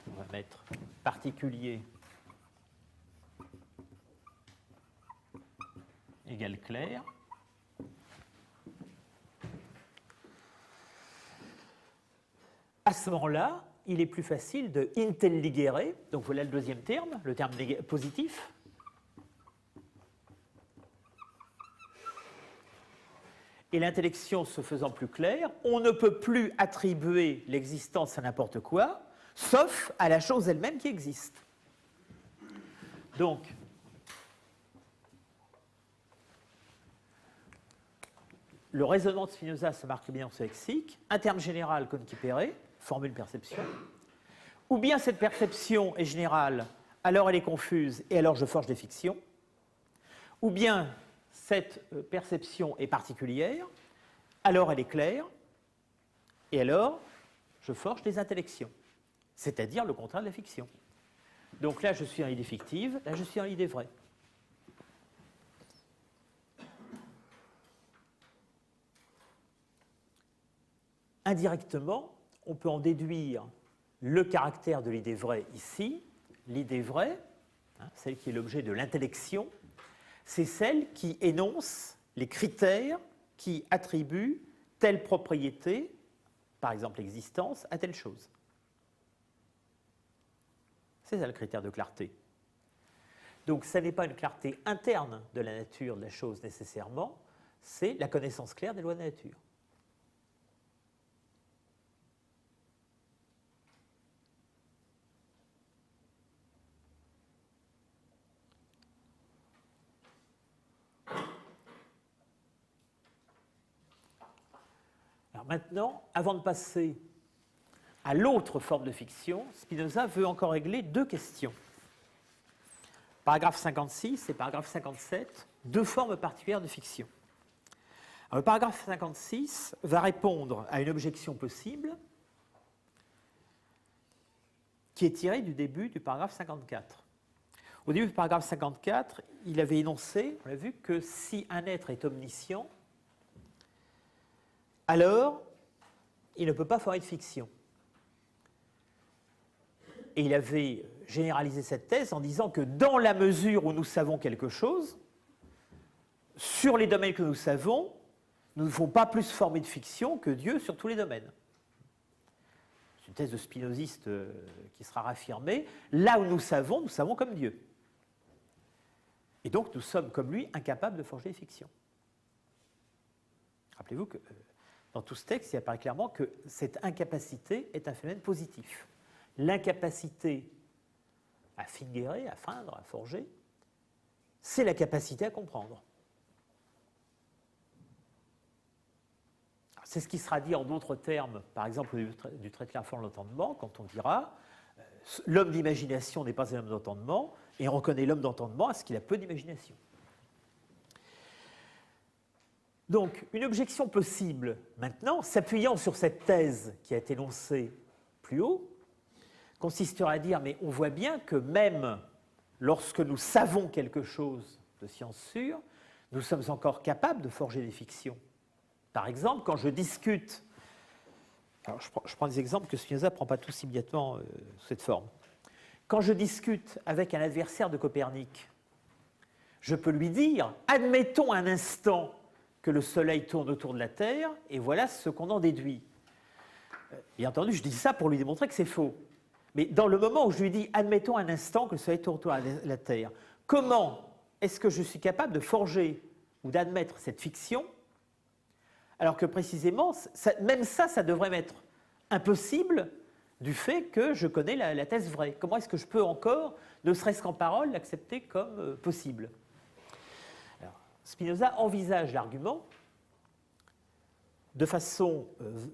on va mettre particulier égale clair. À ce moment-là, il est plus facile de intelligere, donc voilà le deuxième terme, le terme positif. Et l'intellection se faisant plus claire, on ne peut plus attribuer l'existence à n'importe quoi, sauf à la chose elle-même qui existe. Donc, le raisonnement de Spinoza se marque bien dans ce lexique, un terme général concipere, formule perception, ou bien cette perception est générale, alors elle est confuse et alors je forge des fictions, ou bien cette perception est particulière, alors elle est claire, et alors je forge des intellections, c'est-à-dire le contraire de la fiction. Donc là je suis en idée fictive, là je suis en idée vraie. Indirectement, on peut en déduire le caractère de l'idée vraie ici. L'idée vraie, celle qui est l'objet de l'intellection, c'est celle qui énonce les critères qui attribuent telle propriété, par exemple l'existence, à telle chose. C'est ça le critère de clarté. Donc ça n'est pas une clarté interne de la nature de la chose nécessairement, c'est la connaissance claire des lois de la nature. maintenant, avant de passer à l'autre forme de fiction, Spinoza veut encore régler deux questions. Paragraphe 56 et paragraphe 57, deux formes particulières de fiction. Alors, le paragraphe 56 va répondre à une objection possible qui est tirée du début du paragraphe 54. Au début du paragraphe 54, il avait énoncé, on l'a vu, que si un être est omniscient, alors il ne peut pas former de fiction. Et il avait généralisé cette thèse en disant que dans la mesure où nous savons quelque chose, sur les domaines que nous savons, nous ne pouvons pas plus former de fiction que Dieu sur tous les domaines. C'est une thèse de spinoziste qui sera raffirmée. Là où nous savons comme Dieu. Et donc nous sommes, comme lui, incapables de forger des fictions. Rappelez-vous que dans tout ce texte, il apparaît clairement que cette incapacité est un phénomène positif. L'incapacité à fingere, à feindre, à forger, c'est la capacité à comprendre. C'est ce qui sera dit en d'autres termes, par exemple du traité de la forme de l'entendement, quand on dira l'homme d'imagination n'est pas un homme d'entendement, et on reconnaît l'homme d'entendement à ce qu'il a peu d'imagination. Donc, une objection possible, maintenant, s'appuyant sur cette thèse qui a été énoncée plus haut, consisterait à dire, mais on voit bien que même lorsque nous savons quelque chose de science sûre, nous sommes encore capables de forger des fictions. Par exemple, quand je discute, alors je prends des exemples que Spinoza ne prend pas tous immédiatement sous cette forme. Quand je discute avec un adversaire de Copernic, je peux lui dire, admettons un instant que le Soleil tourne autour de la Terre, et voilà ce qu'on en déduit. Bien entendu, je dis ça pour lui démontrer que c'est faux. Mais dans le moment où je lui dis, admettons un instant que le Soleil tourne autour de la Terre, comment est-ce que je suis capable de forger ou d'admettre cette fiction, alors que précisément, même ça devrait m'être impossible du fait que je connais la thèse vraie. Comment est-ce que je peux encore, ne serait-ce qu'en parole, l'accepter comme possible? Alors, Spinoza envisage l'argument de façon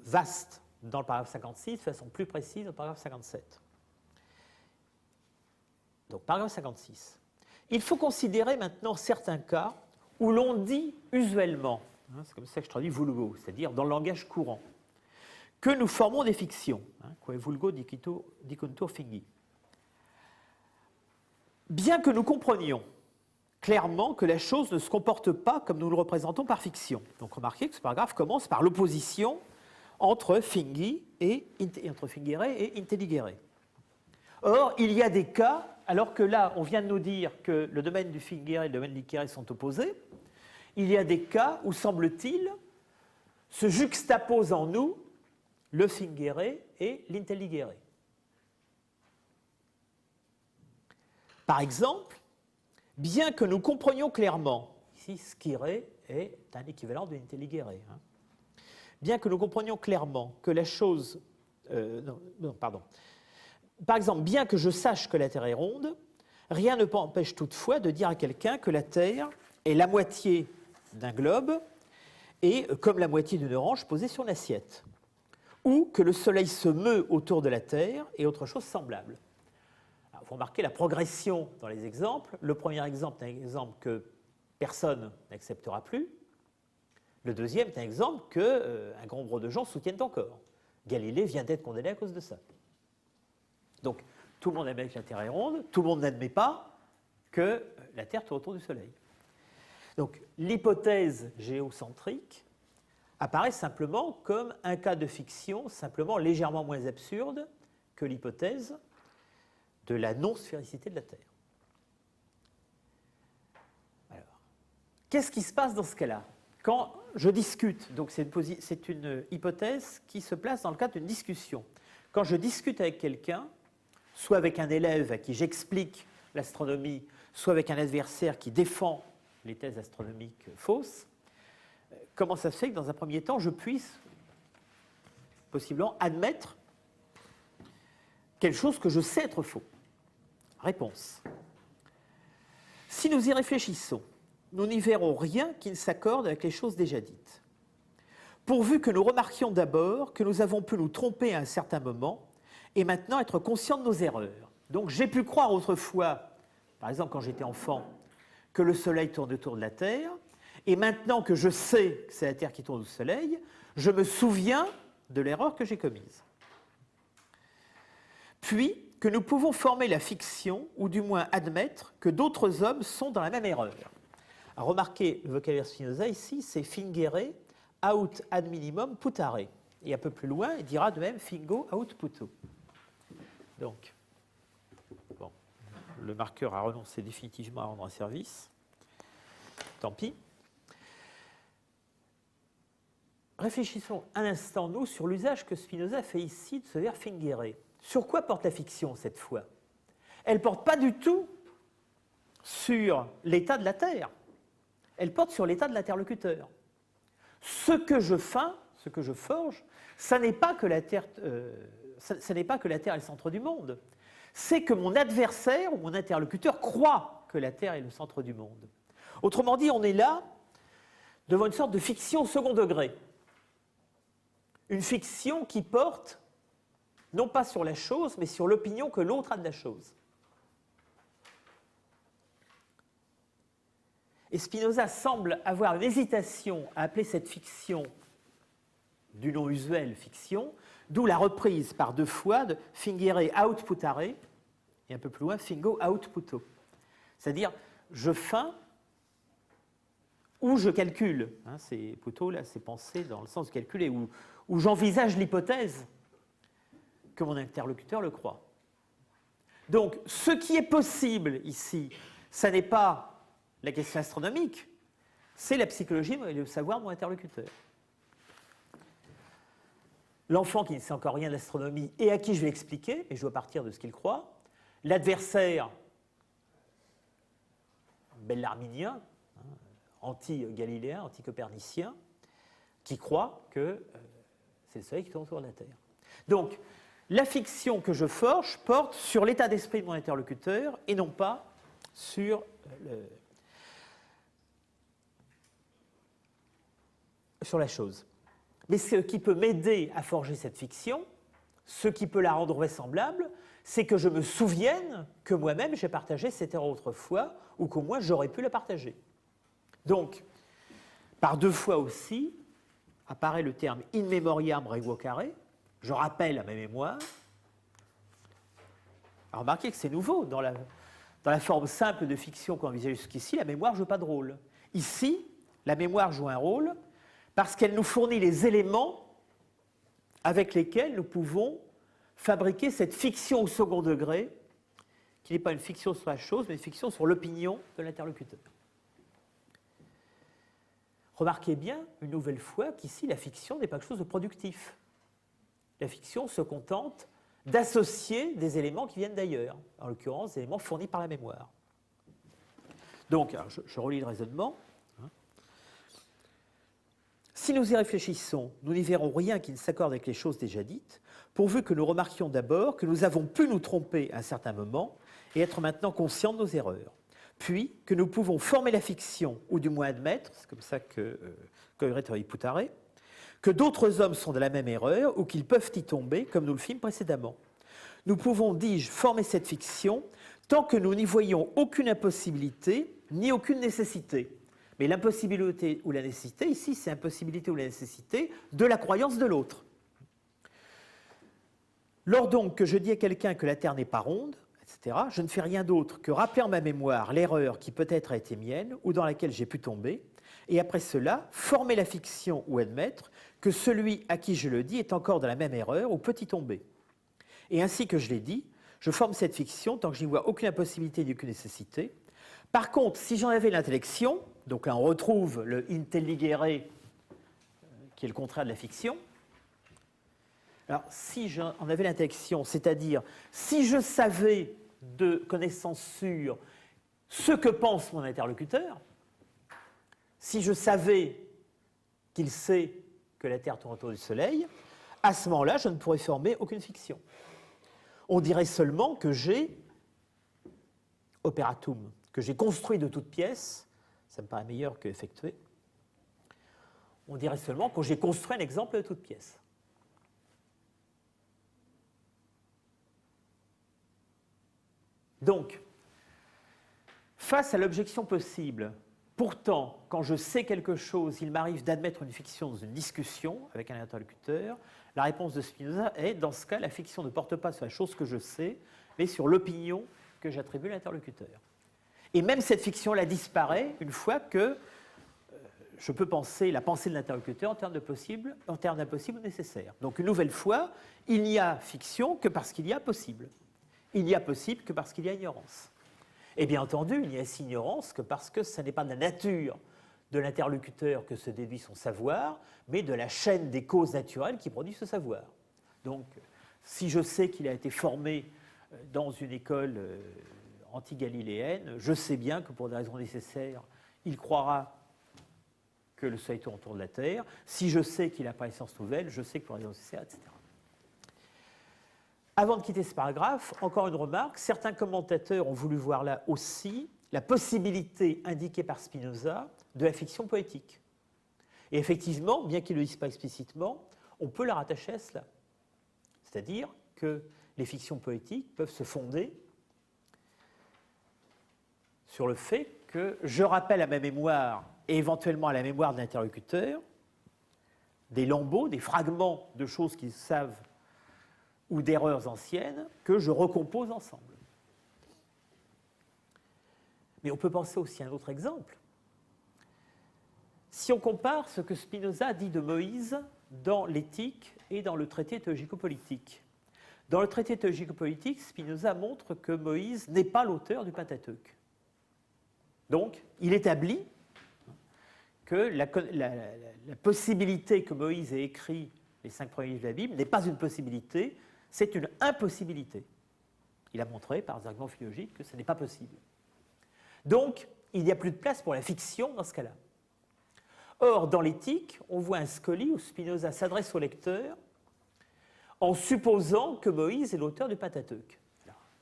vaste dans le paragraphe 56, de façon plus précise dans le paragraphe 57. Donc, paragraphe 56. Il faut considérer maintenant certains cas où l'on dit usuellement, c'est comme ça que je traduis vulgo, c'est-à-dire dans le langage courant, que nous formons des fictions, quae vulgo dicuntur fingi. Bien que nous comprenions clairement que la chose ne se comporte pas comme nous le représentons par fiction. Donc remarquez que ce paragraphe commence par l'opposition entre fingi et entre fingere et intelligere. Or, il y a des cas, alors que là, on vient de nous dire que le domaine du fingere et le domaine du intelligere sont opposés, il y a des cas où, semble-t-il, se juxtaposent en nous le fingere et l'intelligere. Par exemple, bien que nous comprenions clairement, ici scire est un équivalent de l'intelligere, bien que nous comprenions clairement que la chose... Par exemple, bien que je sache que la Terre est ronde, rien ne m'empêche toutefois de dire à quelqu'un que la Terre est la moitié d'un globe et comme la moitié d'une orange posée sur une assiette. Ou que le Soleil se meut autour de la Terre et autre chose semblable. Alors, vous remarquez la progression dans les exemples. Le premier exemple est un exemple que personne n'acceptera plus. Le deuxième est un exemple qu'un grand nombre de gens soutiennent encore. Galilée vient d'être condamné à cause de ça. Donc, tout le monde admet que la Terre est ronde, tout le monde n'admet pas que la Terre tourne autour du Soleil. Donc, l'hypothèse géocentrique apparaît simplement comme un cas de fiction, simplement légèrement moins absurde que l'hypothèse de la non-sphéricité de la Terre. Alors, qu'est-ce qui se passe dans ce cas-là? Quand je discute, donc c'est une hypothèse qui se place dans le cadre d'une discussion. Quand je discute avec quelqu'un, soit avec un élève à qui j'explique l'astronomie, soit avec un adversaire qui défend les thèses astronomiques fausses, comment ça se fait que dans un premier temps, je puisse possiblement admettre quelque chose que je sais être faux? Réponse. Si nous y réfléchissons, nous n'y verrons rien qui ne s'accorde avec les choses déjà dites. pourvu que nous remarquions d'abord que nous avons pu nous tromper à un certain moment et maintenant être conscients de nos erreurs. Donc j'ai pu croire autrefois, par exemple quand j'étais enfant, que le Soleil tourne autour de la Terre, et maintenant que je sais que c'est la Terre qui tourne au Soleil, je me souviens de l'erreur que j'ai commise. Puis que nous pouvons former la fiction, ou du moins admettre que d'autres hommes sont dans la même erreur. Alors, remarquez, le vocabulaire Spinoza ici, c'est fingere aut ad minimum putare. Et un peu plus loin, il dira de même fingo aut puto. Donc, bon, le marqueur a renoncé définitivement à rendre un service. Tant pis. Réfléchissons un instant, nous, sur l'usage que Spinoza fait ici de ce verbe fingere. Sur quoi porte la fiction, cette fois? Elle ne porte pas du tout sur l'état de la Terre. Elle porte sur l'état de l'interlocuteur. Ce que je feins, ce que je forge, ça n'est pas que la Terre, est le centre du monde. C'est que mon adversaire ou mon interlocuteur croit que la Terre est le centre du monde. Autrement dit, on est là devant une sorte de fiction au second degré. Une fiction qui porte non pas sur la chose, mais sur l'opinion que l'autre a de la chose. Et Spinoza semble avoir une hésitation à appeler cette fiction du nom usuel fiction, d'où la reprise par deux fois de fingere aut putare, et un peu plus loin, fingo aut puto. C'est-à-dire, je feins ou je calcule. Hein, c'est plutôt là, c'est pensé dans le sens de calculer, où j'envisage l'hypothèse que mon interlocuteur le croit. Donc, ce qui est possible ici, ça n'est pas la question astronomique, c'est la psychologie et le savoir de mon interlocuteur. L'enfant qui ne sait encore rien d'astronomie et à qui je vais expliquer, et je dois partir de ce qu'il croit, l'adversaire bellarminien, anti-galiléen, anti-copernicien, qui croit que c'est le Soleil qui tourne autour de la Terre. Donc, la fiction que je forge porte sur l'état d'esprit de mon interlocuteur et non pas sur la chose. Mais ce qui peut m'aider à forger cette fiction, ce qui peut la rendre vraisemblable, c'est que je me souvienne que moi-même j'ai partagé cette erreur autrefois ou qu'au moins j'aurais pu la partager. Donc, par deux fois aussi, apparaît le terme in memoriam revocare, je rappelle à ma mémoire. Alors, remarquez que c'est nouveau. Dans la forme simple de fiction qu'on envisage jusqu'ici, la mémoire ne joue pas de rôle. Ici, la mémoire joue un rôle parce qu'elle nous fournit les éléments avec lesquels nous pouvons fabriquer cette fiction au second degré, qui n'est pas une fiction sur la chose, mais une fiction sur l'opinion de l'interlocuteur. Remarquez bien, une nouvelle fois, qu'ici, la fiction n'est pas quelque chose de productif. La fiction se contente d'associer des éléments qui viennent d'ailleurs, en l'occurrence des éléments fournis par la mémoire. Donc, alors, je relis le raisonnement. Si nous y réfléchissons, nous n'y verrons rien qui ne s'accorde avec les choses déjà dites, pourvu que nous remarquions d'abord que nous avons pu nous tromper à un certain moment et être maintenant conscients de nos erreurs. Puis que nous pouvons former la fiction, ou du moins admettre, c'est comme ça que Coeurette putare, que d'autres hommes sont de la même erreur ou qu'ils peuvent y tomber, comme nous le fîmes précédemment. Nous pouvons, dis-je, former cette fiction tant que nous n'y voyons aucune impossibilité ni aucune nécessité. Mais l'impossibilité ou la nécessité, ici, c'est l'impossibilité ou la nécessité de la croyance de l'autre. Lors donc que je dis à quelqu'un que la Terre n'est pas ronde, etc., je ne fais rien d'autre que rappeler en ma mémoire l'erreur qui peut-être a été mienne ou dans laquelle j'ai pu tomber, et après cela, former la fiction ou admettre que celui à qui je le dis est encore dans la même erreur ou peut y tomber. Et ainsi que je l'ai dit, je forme cette fiction tant que je n'y vois aucune impossibilité ni aucune nécessité. Par contre, si j'en avais l'intellection, donc là on retrouve le intelligere, qui est le contraire de la fiction. Alors, si j'en avais l'intellection, c'est-à-dire si je savais de connaissance sûre ce que pense mon interlocuteur, si je savais qu'il sait que la Terre tourne autour du Soleil, à ce moment-là, je ne pourrais former aucune fiction. On dirait seulement que j'ai operatum, que j'ai construit de toutes pièces, ça me paraît meilleur que effectué. On dirait seulement que j'ai construit un exemple de toute pièce. Donc, face à l'objection possible, pourtant, quand je sais quelque chose, il m'arrive d'admettre une fiction dans une discussion avec un interlocuteur, la réponse de Spinoza est, dans ce cas, la fiction ne porte pas sur la chose que je sais, mais sur l'opinion que j'attribue à l'interlocuteur. Et même cette fiction-là disparaît une fois que je peux penser la pensée de l'interlocuteur en termes d'impossible ou nécessaire. Donc une nouvelle fois, il n'y a fiction que parce qu'il y a possible. Il n'y a possible que parce qu'il y a ignorance. Et bien entendu, il n'y a ignorance que parce que ce n'est pas de la nature de l'interlocuteur que se déduit son savoir, mais de la chaîne des causes naturelles qui produit ce savoir. Donc, si je sais qu'il a été formé dans une école anti-galiléenne, je sais bien que pour des raisons nécessaires, il croira que le Soleil tourne autour de la Terre. Si je sais qu'il n'a pas une science nouvelle, je sais que pour des raisons nécessaires, etc. Avant de quitter ce paragraphe, encore une remarque. Certains commentateurs ont voulu voir là aussi la possibilité indiquée par Spinoza de la fiction poétique. Et effectivement, bien qu'ils ne le disent pas explicitement, on peut la rattacher à cela. C'est-à-dire que les fictions poétiques peuvent se fonder sur le fait que je rappelle à ma mémoire et éventuellement à la mémoire de l'interlocuteur des lambeaux, des fragments de choses qu'ils savent ou d'erreurs anciennes que je recompose ensemble. Mais on peut penser aussi à un autre exemple. Si on compare ce que Spinoza dit de Moïse dans l'Éthique et dans le traité théologico-politique. Dans le traité théologico-politique, Spinoza montre que Moïse n'est pas l'auteur du Pentateuque. Donc, il établit que la possibilité que Moïse ait écrit les 5 premiers livres de la Bible n'est pas une possibilité, c'est une impossibilité. Il a montré par des arguments philologiques que ce n'est pas possible. Donc, il n'y a plus de place pour la fiction dans ce cas-là. Or, dans l'Éthique, on voit un scoli où Spinoza s'adresse au lecteur en supposant que Moïse est l'auteur du Pentateuque.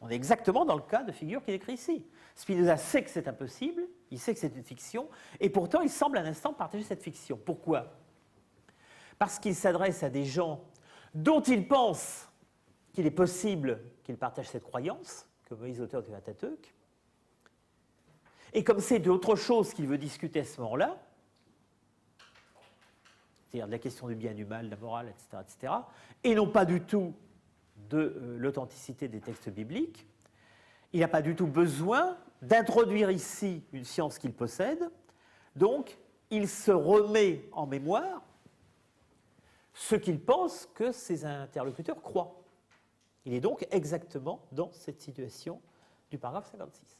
On est exactement dans le cas de figure qu'il écrit ici. Spinoza sait que c'est impossible, il sait que c'est une fiction, et pourtant il semble un instant partager cette fiction. Pourquoi ? Parce qu'il s'adresse à des gens dont il pense qu'il est possible qu'ils partagent cette croyance, que Moïse est l'auteur du Pentateuque, et comme c'est d'autre chose qu'il veut discuter à ce moment-là, c'est-à-dire de la question du bien et du mal, de la morale, etc., et non pas du tout de l'authenticité des textes bibliques, il n'a pas du tout besoin d'introduire ici une science qu'il possède, donc il se remet en mémoire ce qu'il pense que ses interlocuteurs croient. Il est donc exactement dans cette situation du paragraphe 56.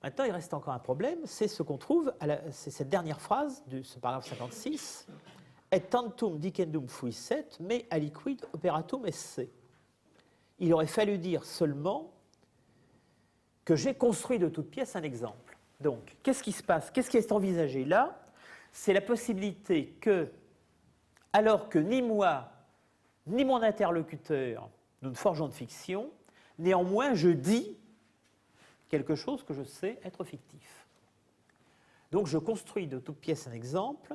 Maintenant, il reste encore un problème, c'est ce qu'on trouve, c'est cette dernière phrase de ce paragraphe 56, « Et tantum dicendum fuisset, me aliquid operatum esse ». Il aurait fallu dire seulement que j'ai construit de toute pièce un exemple. Donc, qu'est-ce qui se passe? Qu'est-ce qui est envisagé là? C'est la possibilité que, alors que ni moi, ni mon interlocuteur, nous ne forgeons de fiction, néanmoins, je dis quelque chose que je sais être fictif. Donc je construis de toute pièce un exemple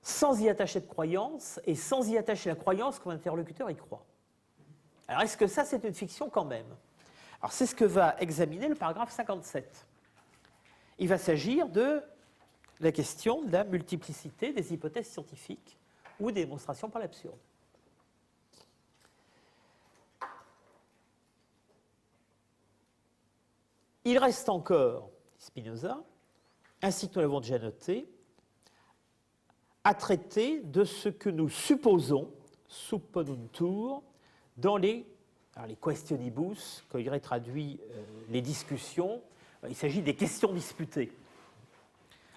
sans y attacher de croyance et sans y attacher la croyance que mon interlocuteur y croit. Alors est-ce que ça c'est une fiction quand même? Alors c'est ce que va examiner le paragraphe 57. Il va s'agir de la question de la multiplicité des hypothèses scientifiques ou des démonstrations par l'absurde. Il reste encore, Spinoza, ainsi que nous l'avons déjà noté, à traiter de ce que nous supposons, supponuntur, dans les questionibus, quand il aurait traduit les discussions, il s'agit des questions disputées.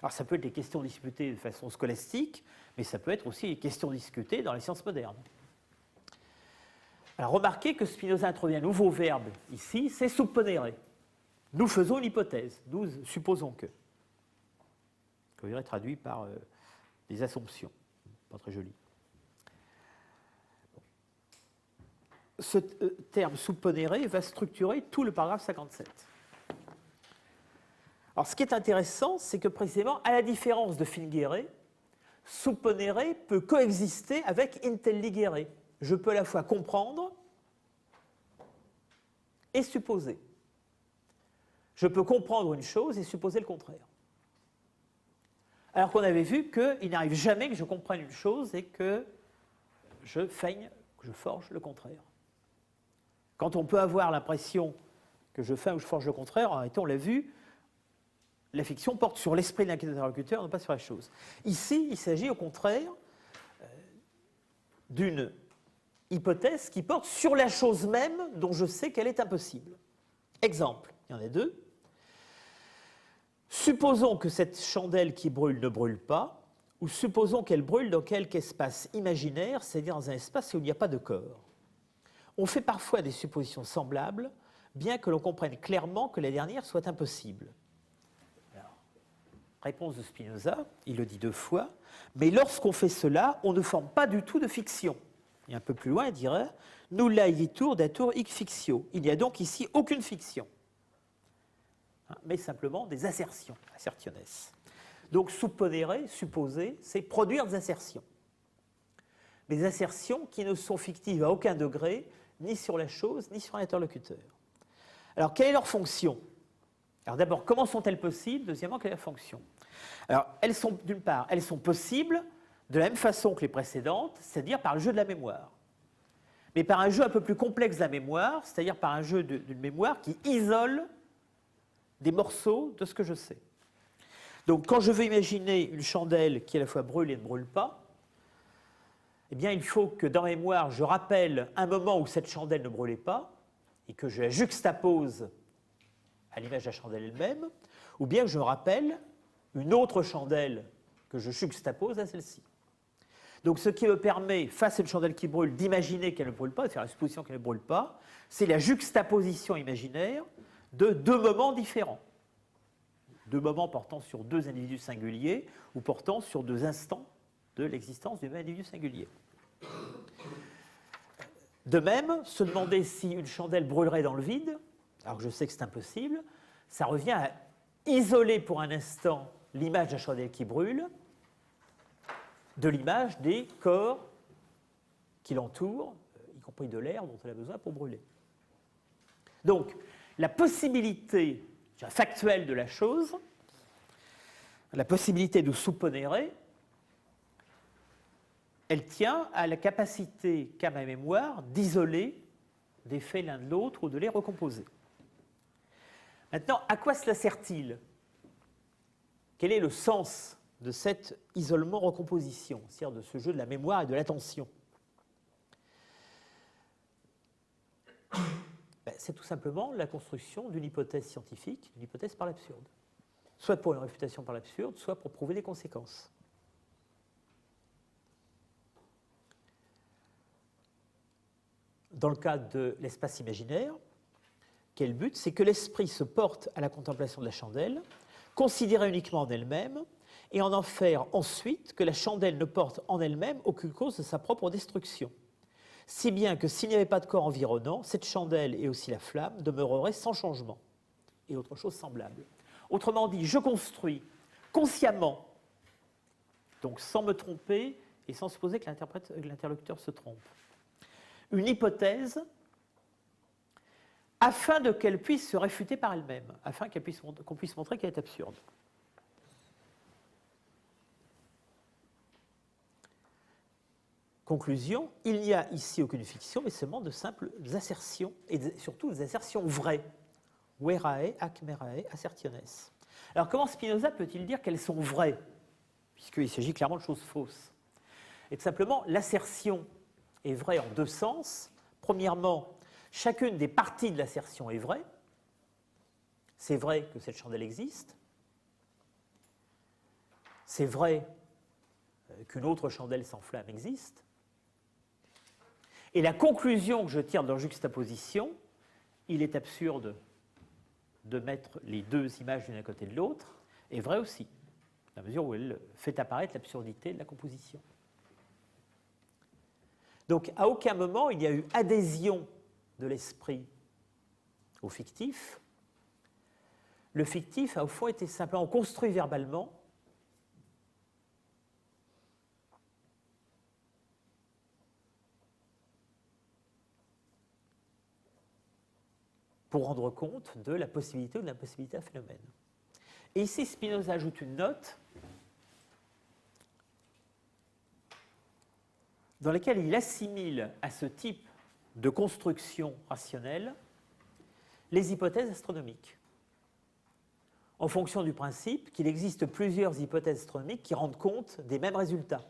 Alors ça peut être des questions disputées de façon scolastique, mais ça peut être aussi des questions discutées dans les sciences modernes. Alors remarquez que Spinoza introduit un nouveau verbe ici, c'est supponere. Nous faisons une hypothèse, nous supposons que. Qu'on dirait traduit par des assumptions. Pas très joli. Bon. ce terme supponere va structurer tout le paragraphe 57. Alors, ce qui est intéressant, c'est que précisément, à la différence de fingere, supponere peut coexister avec intelligere. Je peux à la fois comprendre et supposer. Je peux comprendre une chose et supposer le contraire. Alors qu'on avait vu qu'il n'arrive jamais que je comprenne une chose et que je feigne, que je forge le contraire. Quand on peut avoir l'impression que je feigne ou je forge le contraire, en réalité, on l'a vu, la fiction porte sur l'esprit de l'interlocuteur, non pas sur la chose. Ici, il s'agit au contraire d'une hypothèse qui porte sur la chose même dont je sais qu'elle est impossible. Exemple, il y en a deux. Supposons que cette chandelle qui brûle ne brûle pas, ou supposons qu'elle brûle dans quelque espace imaginaire, c'est-à-dire dans un espace où il n'y a pas de corps. On fait parfois des suppositions semblables, bien que l'on comprenne clairement que la dernière soit impossible. Alors, réponse de Spinoza, il le dit deux fois, mais lorsqu'on fait cela, on ne forme pas du tout de fiction. Et un peu plus loin, il dirait « Nulla igitur datur hic fictio ». Il n'y a donc ici aucune fiction, mais simplement des assertions, assertiones. Donc supponere, supposer, c'est produire des assertions. Des assertions qui ne sont fictives à aucun degré, ni sur la chose, ni sur l'interlocuteur. Alors, quelle est leur fonction? Alors d'abord, comment sont-elles possibles? Deuxièmement, quelle est leur fonction? Alors, elles sont, d'une part, elles sont possibles de la même façon que les précédentes, c'est-à-dire par le jeu de la mémoire. Mais par un jeu un peu plus complexe de la mémoire, c'est-à-dire par un jeu d'une mémoire qui isole des morceaux de ce que je sais. Donc, quand je veux imaginer une chandelle qui à la fois brûle et ne brûle pas, eh bien, il faut que dans ma mémoire, je rappelle un moment où cette chandelle ne brûlait pas et que je la juxtapose à l'image de la chandelle elle-même, ou bien que je me rappelle une autre chandelle que je juxtapose à celle-ci. Donc, ce qui me permet, face à une chandelle qui brûle, d'imaginer qu'elle ne brûle pas, de faire la supposition qu'elle ne brûle pas, c'est la juxtaposition imaginaire de deux moments différents. Deux moments portant sur deux individus singuliers ou portant sur deux instants de l'existence du même individu singulier. De même, se demander si une chandelle brûlerait dans le vide, alors que je sais que c'est impossible, ça revient à isoler pour un instant l'image de la chandelle qui brûle de l'image des corps qui l'entourent, y compris de l'air dont elle a besoin pour brûler. Donc, la possibilité factuelle de la chose, la possibilité de supponere, elle tient à la capacité qu'a ma mémoire d'isoler des faits l'un de l'autre ou de les recomposer. Maintenant, à quoi cela sert-il? Quel est le sens de cet isolement-recomposition, c'est-à-dire de ce jeu de la mémoire et de l'attention? C'est tout simplement la construction d'une hypothèse scientifique, une hypothèse par l'absurde. Soit pour une réfutation par l'absurde, soit pour prouver des conséquences. Dans le cas de l'espace imaginaire, quel but? C'est que l'esprit se porte à la contemplation de la chandelle, considérée uniquement en elle-même, et en faire ensuite que la chandelle ne porte en elle-même aucune cause de sa propre destruction. Si bien que s'il n'y avait pas de corps environnant, cette chandelle et aussi la flamme demeureraient sans changement, et autre chose semblable. Autrement dit, je construis consciemment, donc sans me tromper et sans supposer que l'interlocuteur se trompe, une hypothèse afin qu'elle puisse se réfuter par elle-même, afin qu'on puisse montrer qu'elle est absurde. Conclusion, il n'y a ici aucune fiction, mais seulement de simples assertions, et surtout des assertions vraies. Verae ac merae assertiones. Alors comment Spinoza peut-il dire qu'elles sont vraies, puisqu'il s'agit clairement de choses fausses? Et tout simplement, l'assertion est vraie en deux sens. Premièrement, chacune des parties de l'assertion est vraie. C'est vrai que cette chandelle existe. C'est vrai qu'une autre chandelle sans flamme existe. Et la conclusion que je tire de leur juxtaposition, il est absurde de mettre les deux images l'une à côté de l'autre, est vraie aussi, à mesure où elle fait apparaître l'absurdité de la composition. Donc, à aucun moment, il y a eu adhésion de l'esprit au fictif. Le fictif a au fond été simplement construit verbalement pour rendre compte de la possibilité ou de l'impossibilité d'un phénomène. Et ici, Spinoza ajoute une note dans laquelle il assimile à ce type de construction rationnelle les hypothèses astronomiques, en fonction du principe qu'il existe plusieurs hypothèses astronomiques qui rendent compte des mêmes résultats.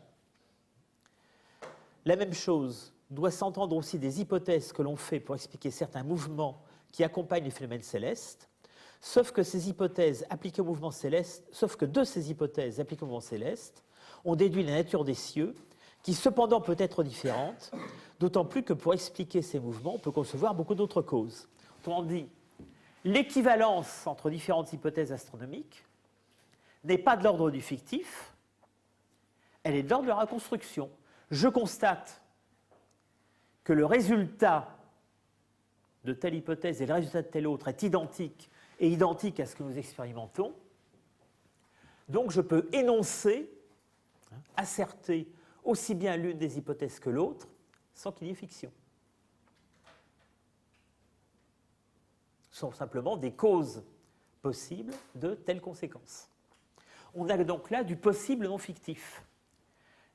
La même chose doit s'entendre aussi des hypothèses que l'on fait pour expliquer certains mouvements qui accompagnent les phénomènes célestes, sauf que de ces hypothèses appliquées au mouvement céleste, on déduit la nature des cieux, qui cependant peut être différente, d'autant plus que pour expliquer ces mouvements, on peut concevoir beaucoup d'autres causes. Autrement dit, l'équivalence entre différentes hypothèses astronomiques n'est pas de l'ordre du fictif, elle est de l'ordre de la reconstruction. Je constate que le résultat de telle hypothèse et le résultat de telle autre est identique et identique à ce que nous expérimentons. Donc je peux énoncer, asserter aussi bien l'une des hypothèses que l'autre sans qu'il y ait fiction. Ce sont simplement des causes possibles de telles conséquences. On a donc là du possible non fictif.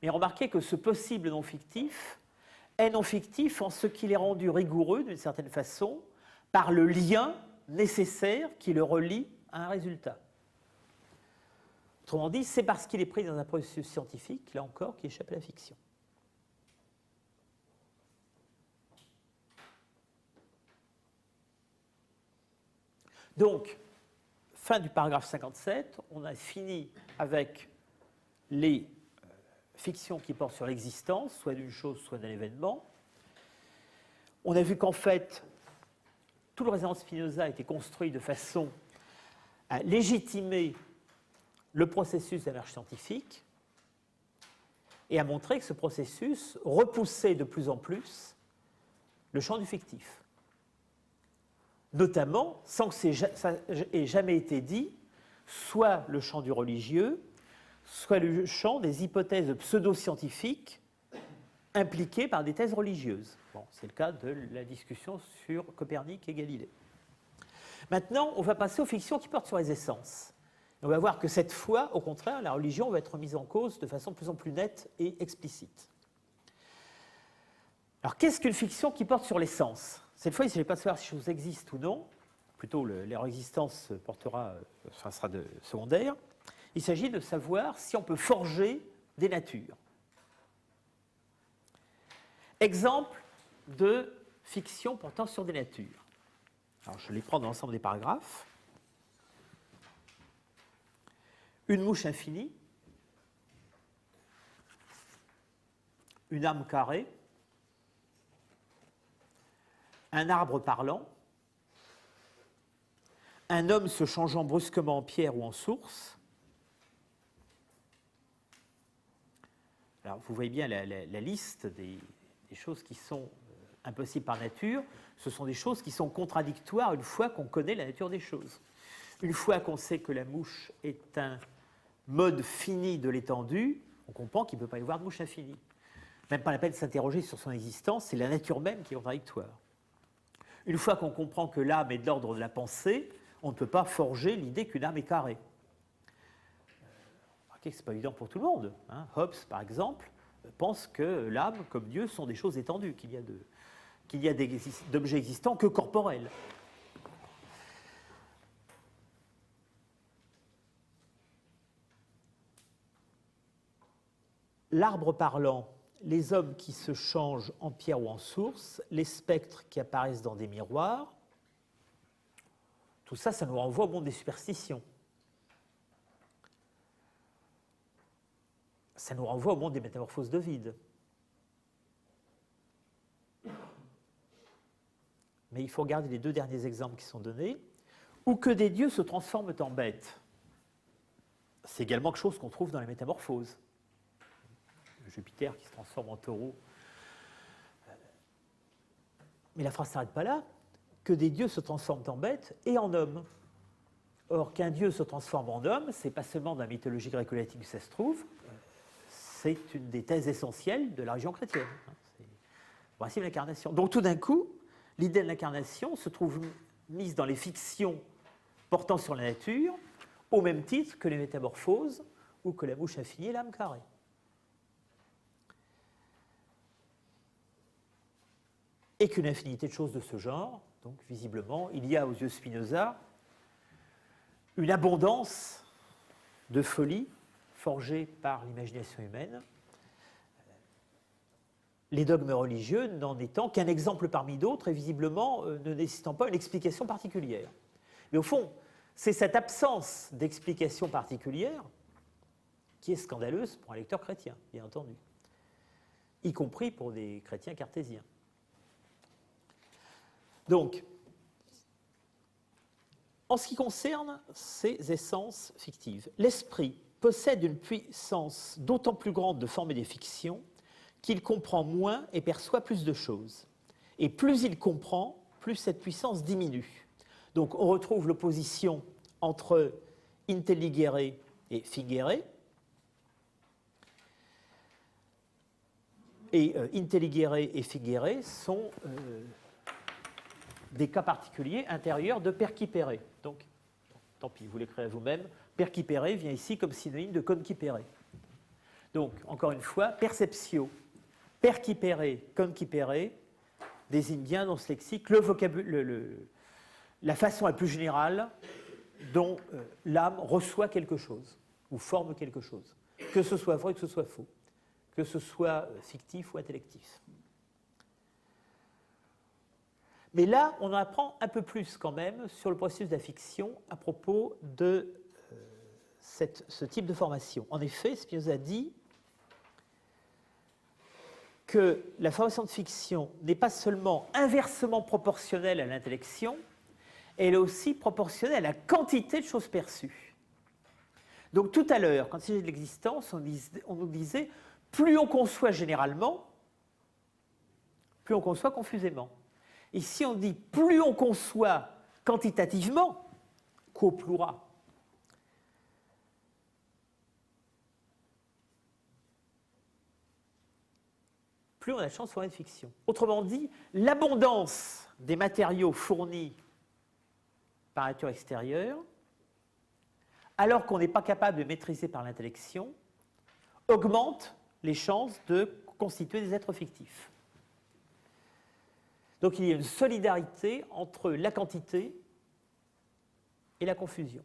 Mais remarquez que ce possible non fictif est non fictif en ce qu'il est rendu rigoureux, d'une certaine façon, par le lien nécessaire qui le relie à un résultat. Autrement dit, c'est parce qu'il est pris dans un processus scientifique, là encore, qu'il échappe à la fiction. Donc, fin du paragraphe 57, on a fini avec les fictions qui portent sur l'existence, soit d'une chose, soit d'un événement. On a vu qu'en fait, tout le raisonnement de Spinoza a été construit de façon à légitimer le processus de la recherche scientifique et à montrer que ce processus repoussait de plus en plus le champ du fictif. Notamment, sans que ça ait jamais été dit, soit le champ du religieux, soit le champ des hypothèses pseudo-scientifiques impliquées par des thèses religieuses. Bon, c'est le cas de la discussion sur Copernic et Galilée. Maintenant, on va passer aux fictions qui portent sur les essences. On va voir que cette fois, au contraire, la religion va être mise en cause de façon de plus en plus nette et explicite. Alors, qu'est-ce qu'une fiction qui porte sur l'essence ? Cette fois, il ne s'agit pas de savoir si les choses existent ou non, plutôt leur existence sera secondaire. Il s'agit de savoir si on peut forger des natures. Exemple de fiction portant sur des natures. Alors, je les prends dans l'ensemble des paragraphes. Une mouche infinie, une âme carrée, un arbre parlant, un homme se changeant brusquement en pierre ou en source. Alors, vous voyez bien la liste des choses qui sont impossibles par nature. Ce sont des choses qui sont contradictoires une fois qu'on connaît la nature des choses. Une fois qu'on sait que la mouche est un mode fini de l'étendue, on comprend qu'il ne peut pas y avoir de mouche infinie. Même pas la peine de s'interroger sur son existence, c'est la nature même qui est contradictoire. Une fois qu'on comprend que l'âme est de l'ordre de la pensée, on ne peut pas forger l'idée qu'une âme est carrée. Remarquez que ce n'est pas évident pour tout le monde. Hobbes, par exemple, pense que l'âme, comme Dieu, sont des choses étendues, qu'il y a d'objets existants que corporels. L'arbre parlant, les hommes qui se changent en pierre ou en source, les spectres qui apparaissent dans des miroirs, tout ça, ça nous renvoie au monde des superstitions. Ça nous renvoie au monde des métamorphoses de vide. Mais il faut regarder les deux derniers exemples qui sont donnés. Ou que des dieux se transforment en bêtes. C'est également quelque chose qu'on trouve dans les métamorphoses. Jupiter qui se transforme en taureau mais la phrase ne s'arrête pas là, que des dieux se transforment en bêtes et en hommes. Or, qu'un dieu se transforme en homme, ce n'est pas seulement dans la mythologie gréco-latine que ça se trouve, c'est une des thèses essentielles de la religion chrétienne. C'est le principe de l'incarnation. Donc tout d'un coup, l'idée de l'incarnation se trouve mise dans les fictions portant sur la nature, au même titre que les métamorphoses ou que la mouche infinie et l'âme carrée. Et qu'une infinité de choses de ce genre, donc visiblement, il y a aux yeux de Spinoza une abondance de folie forgée par l'imagination humaine, les dogmes religieux n'en étant qu'un exemple parmi d'autres et visiblement ne nécessitant pas une explication particulière. Mais au fond, c'est cette absence d'explication particulière qui est scandaleuse pour un lecteur chrétien, bien entendu, y compris pour des chrétiens cartésiens. Donc, en ce qui concerne ces essences fictives, l'esprit possède une puissance d'autant plus grande de former des fictions qu'il comprend moins et perçoit plus de choses. Et plus il comprend, plus cette puissance diminue. Donc on retrouve l'opposition entre intelligere et fingere. Et intelligere et fingere sont des cas particuliers intérieurs de percipere. Donc, tant pis, vous l'écrivez vous-même. Percipere vient ici comme synonyme de concipere. Donc, encore une fois, perceptio, percipere, concipere désigne bien dans ce lexique la façon la plus générale dont l'âme reçoit quelque chose ou forme quelque chose, que ce soit vrai, que ce soit faux, que ce soit fictif ou intellectif. Mais là, on en apprend un peu plus quand même sur le processus de la fiction à propos de ce type de formation. En effet, Spinoza dit que la formation de fiction n'est pas seulement inversement proportionnelle à l'intellection, elle est aussi proportionnelle à la quantité de choses perçues. Donc tout à l'heure, quand il s'agit de l'existence, on nous disait plus on conçoit généralement, plus on conçoit confusément. Ici, on dit plus on conçoit quantitativement, quo plura, plus on a de chance de former une fiction. Autrement dit, l'abondance des matériaux fournis par la nature extérieure, alors qu'on n'est pas capable de maîtriser par l'intellection, augmente les chances de constituer des êtres fictifs. Donc il y a une solidarité entre la quantité et la confusion.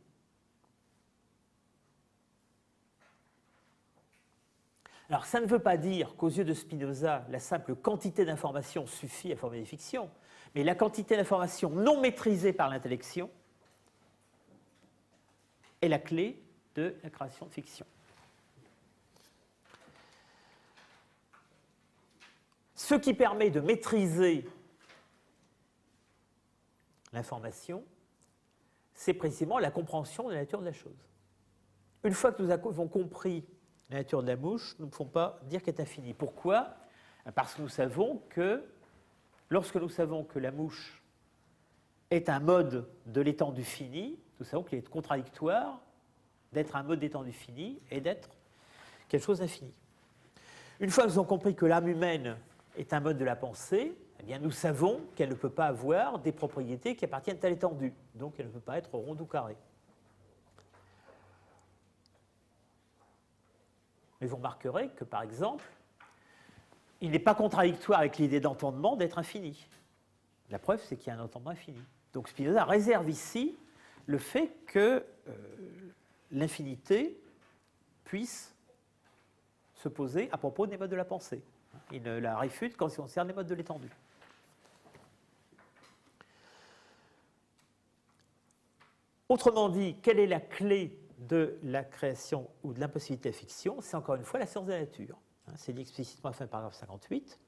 Alors ça ne veut pas dire qu'aux yeux de Spinoza, la simple quantité d'informations suffit à former des fictions, mais la quantité d'informations non maîtrisées par l'intellection est la clé de la création de fiction. Ce qui permet de maîtriser l'information, c'est précisément la compréhension de la nature de la chose. Une fois que nous avons compris la nature de la mouche, nous ne pouvons pas dire qu'elle est infinie. Pourquoi ? Parce que nous savons que, lorsque nous savons que la mouche est un mode de l'étendue finie, nous savons qu'il est contradictoire d'être un mode d'étendue finie et d'être quelque chose d'infini. Une fois que nous avons compris que l'âme humaine est un mode de la pensée, eh bien nous savons qu'elle ne peut pas avoir des propriétés qui appartiennent à l'étendue. Donc elle ne peut pas être ronde ou carrée. Mais vous remarquerez que, par exemple, il n'est pas contradictoire avec l'idée d'entendement d'être infini. La preuve, c'est qu'il y a un entendement infini. Donc Spinoza réserve ici le fait que l'infinité puisse se poser à propos des modes de la pensée. Il ne la réfute qu'en ce qui concerne les modes de l'étendue. Autrement dit, quelle est la clé de la création ou de l'impossibilité de la fiction? C'est encore une fois la science de la nature. C'est dit explicitement à la fin du paragraphe 58.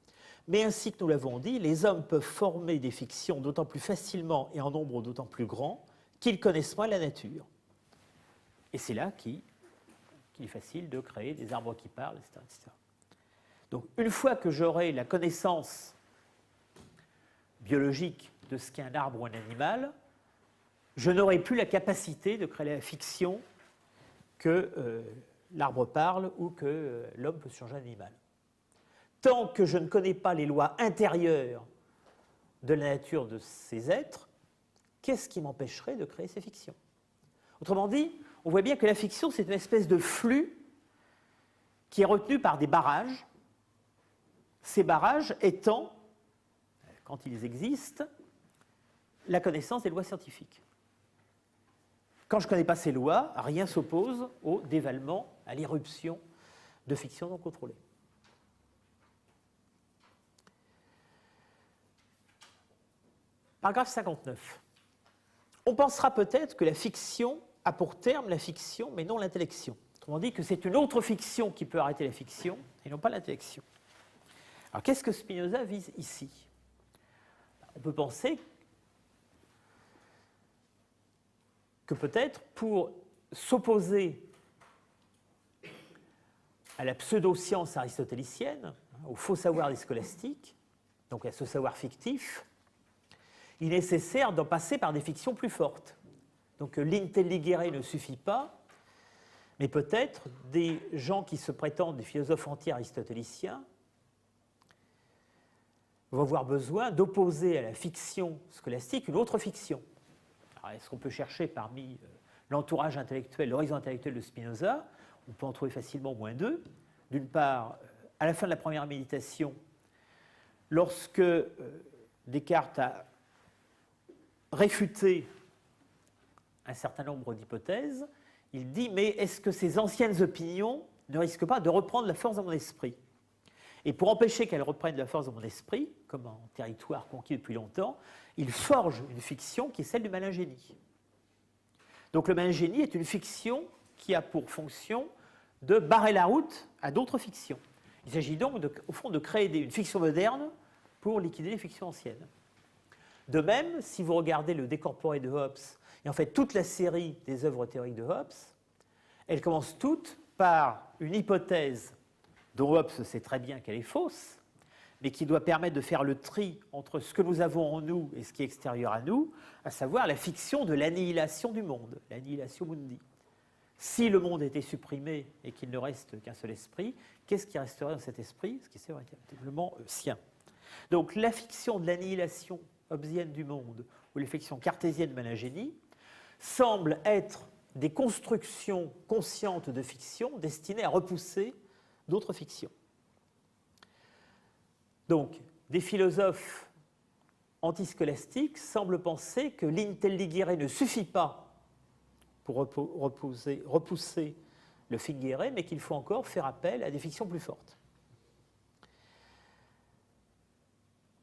Mais ainsi que nous l'avons dit, les hommes peuvent former des fictions d'autant plus facilement et en nombre d'autant plus grand qu'ils connaissent moins la nature. Et c'est là qu'il est facile de créer des arbres qui parlent, etc., etc. Donc, une fois que j'aurai la connaissance biologique de ce qu'est un arbre ou un animal, je n'aurai plus la capacité de créer la fiction que l'arbre parle ou que l'homme peut changer un animal. Tant que je ne connais pas les lois intérieures de la nature de ces êtres, qu'est-ce qui m'empêcherait de créer ces fictions? Autrement dit, on voit bien que la fiction, c'est une espèce de flux qui est retenu par des barrages, ces barrages étant, quand ils existent, la connaissance des lois scientifiques. Quand je ne connais pas ces lois, rien s'oppose au dévalement, à l'irruption de fictions non contrôlées. Paragraphe 59. On pensera peut-être que la fiction a pour terme la fiction, mais non l'intellection. Autrement dit, que c'est une autre fiction qui peut arrêter la fiction, et non pas l'intellection. Alors, qu'est-ce que Spinoza vise ici? On peut penser que peut-être pour s'opposer à la pseudo-science aristotélicienne, au faux savoir des scolastiques, donc à ce savoir fictif, il est nécessaire d'en passer par des fictions plus fortes. Donc l'intelligere ne suffit pas, mais peut-être des gens qui se prétendent des philosophes anti-aristotéliciens vont avoir besoin d'opposer à la fiction scolastique une autre fiction. Alors, est-ce qu'on peut chercher parmi l'entourage intellectuel, l'horizon intellectuel de Spinoza? On peut en trouver facilement au moins deux. D'une part, à la fin de la première méditation, lorsque Descartes a réfuté un certain nombre d'hypothèses, il dit « Mais est-ce que ces anciennes opinions ne risquent pas de reprendre la force de mon esprit ?» Et pour empêcher qu'elles reprennent la force de mon esprit, comme en territoire conquis depuis longtemps, il forge une fiction qui est celle du malingénie. Donc le malingénie est une fiction qui a pour fonction de barrer la route à d'autres fictions. Il s'agit donc, au fond, de créer une fiction moderne pour liquider les fictions anciennes. De même, si vous regardez le De corpore de Hobbes, et en fait toute la série des œuvres théoriques de Hobbes, elles commencent toutes par une hypothèse dont Hobbes sait très bien qu'elle est fausse, mais qui doit permettre de faire le tri entre ce que nous avons en nous et ce qui est extérieur à nous, à savoir la fiction de l'annihilation du monde, l'annihilation mundi. Si le monde était supprimé et qu'il ne reste qu'un seul esprit, qu'est-ce qui resterait dans cet esprit? Ce qui est véritablement sien. Donc la fiction de l'annihilation hobbesienne du monde ou les fictions cartésiennes de malingénie semblent être des constructions conscientes de fiction destinées à repousser d'autres fictions. Donc, des philosophes antiscolastiques semblent penser que l'intelligere ne suffit pas pour repousser le fingere, mais qu'il faut encore faire appel à des fictions plus fortes.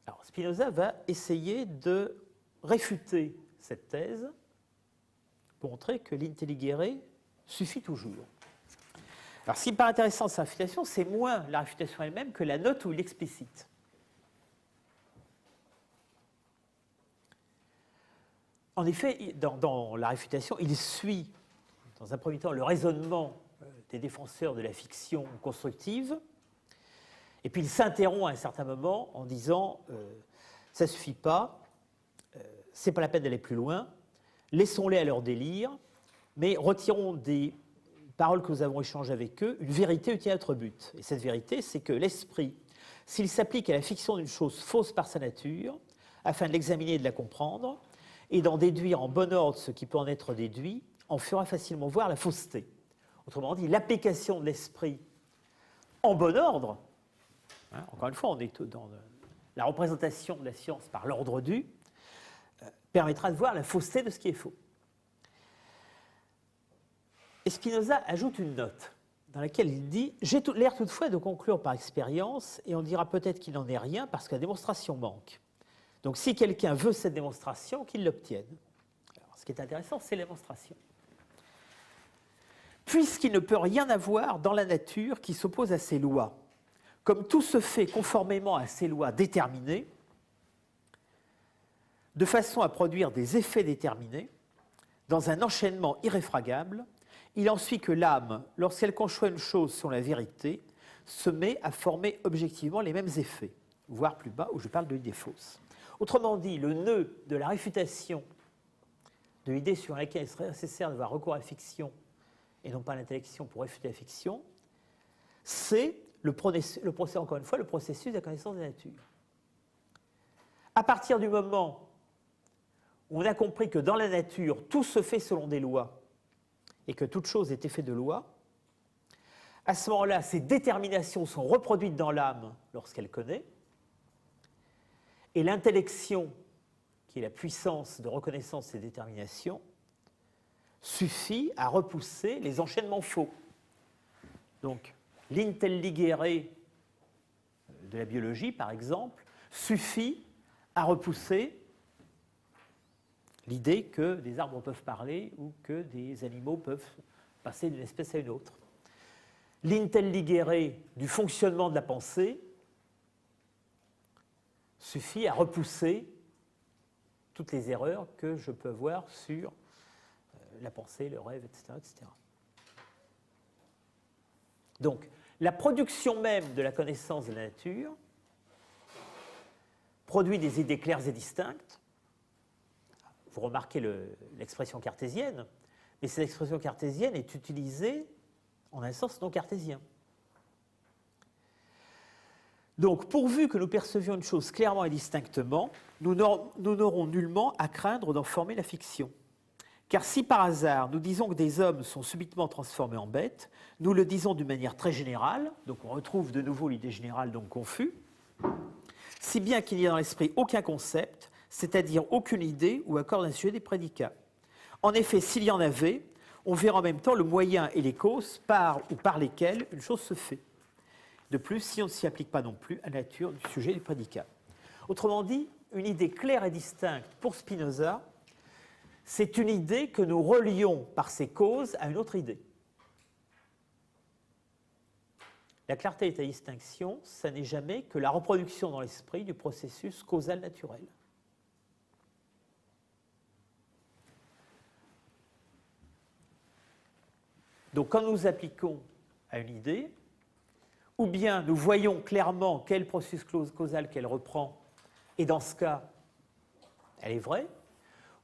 Alors, Spinoza va essayer de réfuter cette thèse pour montrer que l'intelligere suffit toujours. Alors, ce qui me paraît intéressant de sa réfutation, c'est moins la réfutation elle-même que la note où il explicite. En effet, dans la réfutation, il suit, dans un premier temps, le raisonnement des défenseurs de la fiction constructive, et puis il s'interrompt à un certain moment en disant ça ne suffit pas, c'est pas la peine d'aller plus loin, laissons-les à leur délire, mais retirons des paroles que nous avons échangées avec eux une vérité utile à notre but. Et cette vérité, c'est que l'esprit, s'il s'applique à la fiction d'une chose fausse par sa nature, afin de l'examiner et de la comprendre, et d'en déduire en bon ordre ce qui peut en être déduit, en fera facilement voir la fausseté. Autrement dit, l'application de l'esprit en bon ordre, encore une fois, on est dans la représentation de la science par l'ordre dû, permettra de voir la fausseté de ce qui est faux. Et Spinoza ajoute une note dans laquelle il dit « J'ai l'air toutefois de conclure par expérience, et on dira peut-être qu'il n'en est rien parce que la démonstration manque. Donc si quelqu'un veut cette démonstration, qu'il l'obtienne. » Alors, ce qui est intéressant, c'est la démonstration. Puisqu'il ne peut rien avoir dans la nature qui s'oppose à ces lois, comme tout se fait conformément à ces lois déterminées, de façon à produire des effets déterminés, dans un enchaînement irréfragable, il en suit que l'âme, lorsqu'elle conçoit une chose selon la vérité, se met à former objectivement les mêmes effets, voire plus bas, où je parle de l'idée fausse. Autrement dit, le nœud de la réfutation de l'idée sur laquelle il serait nécessaire d'avoir recours à la fiction et non pas à l'intellection pour réfuter la fiction, c'est le procès, encore une fois, le processus de la connaissance de la nature. À partir du moment où on a compris que dans la nature, tout se fait selon des lois et que toute chose est effet de loi, à ce moment-là, ces déterminations sont reproduites dans l'âme lorsqu'elle connaît, et l'intellection, qui est la puissance de reconnaissance de ces déterminations, suffit à repousser les enchaînements faux. Donc, l'intelligere de la biologie, par exemple, suffit à repousser l'idée que des arbres peuvent parler ou que des animaux peuvent passer d'une espèce à une autre. L'intelligere du fonctionnement de la pensée suffit à repousser toutes les erreurs que je peux avoir sur la pensée, le rêve, etc., etc. Donc, la production même de la connaissance de la nature produit des idées claires et distinctes. Vous remarquez l'expression cartésienne, mais cette expression cartésienne est utilisée en un sens non cartésien. Donc, pourvu que nous percevions une chose clairement et distinctement, nous n'aurons nullement à craindre d'en former la fiction. Car si par hasard nous disons que des hommes sont subitement transformés en bêtes, nous le disons d'une manière très générale, donc on retrouve de nouveau l'idée générale donc confus, si bien qu'il n'y a dans l'esprit aucun concept, c'est-à-dire aucune idée ou accord d'un sujet des prédicats. En effet, s'il y en avait, on verra en même temps le moyen et les causes par ou par lesquelles une chose se fait. De plus, si on ne s'y applique pas non plus à la nature du sujet du prédicat. Autrement dit, une idée claire et distincte pour Spinoza, c'est une idée que nous relions par ses causes à une autre idée. La clarté et la distinction, ça n'est jamais que la reproduction dans l'esprit du processus causal naturel. Donc quand nous appliquons à une idée, ou bien nous voyons clairement quel processus causal qu'elle reprend, et dans ce cas, elle est vraie,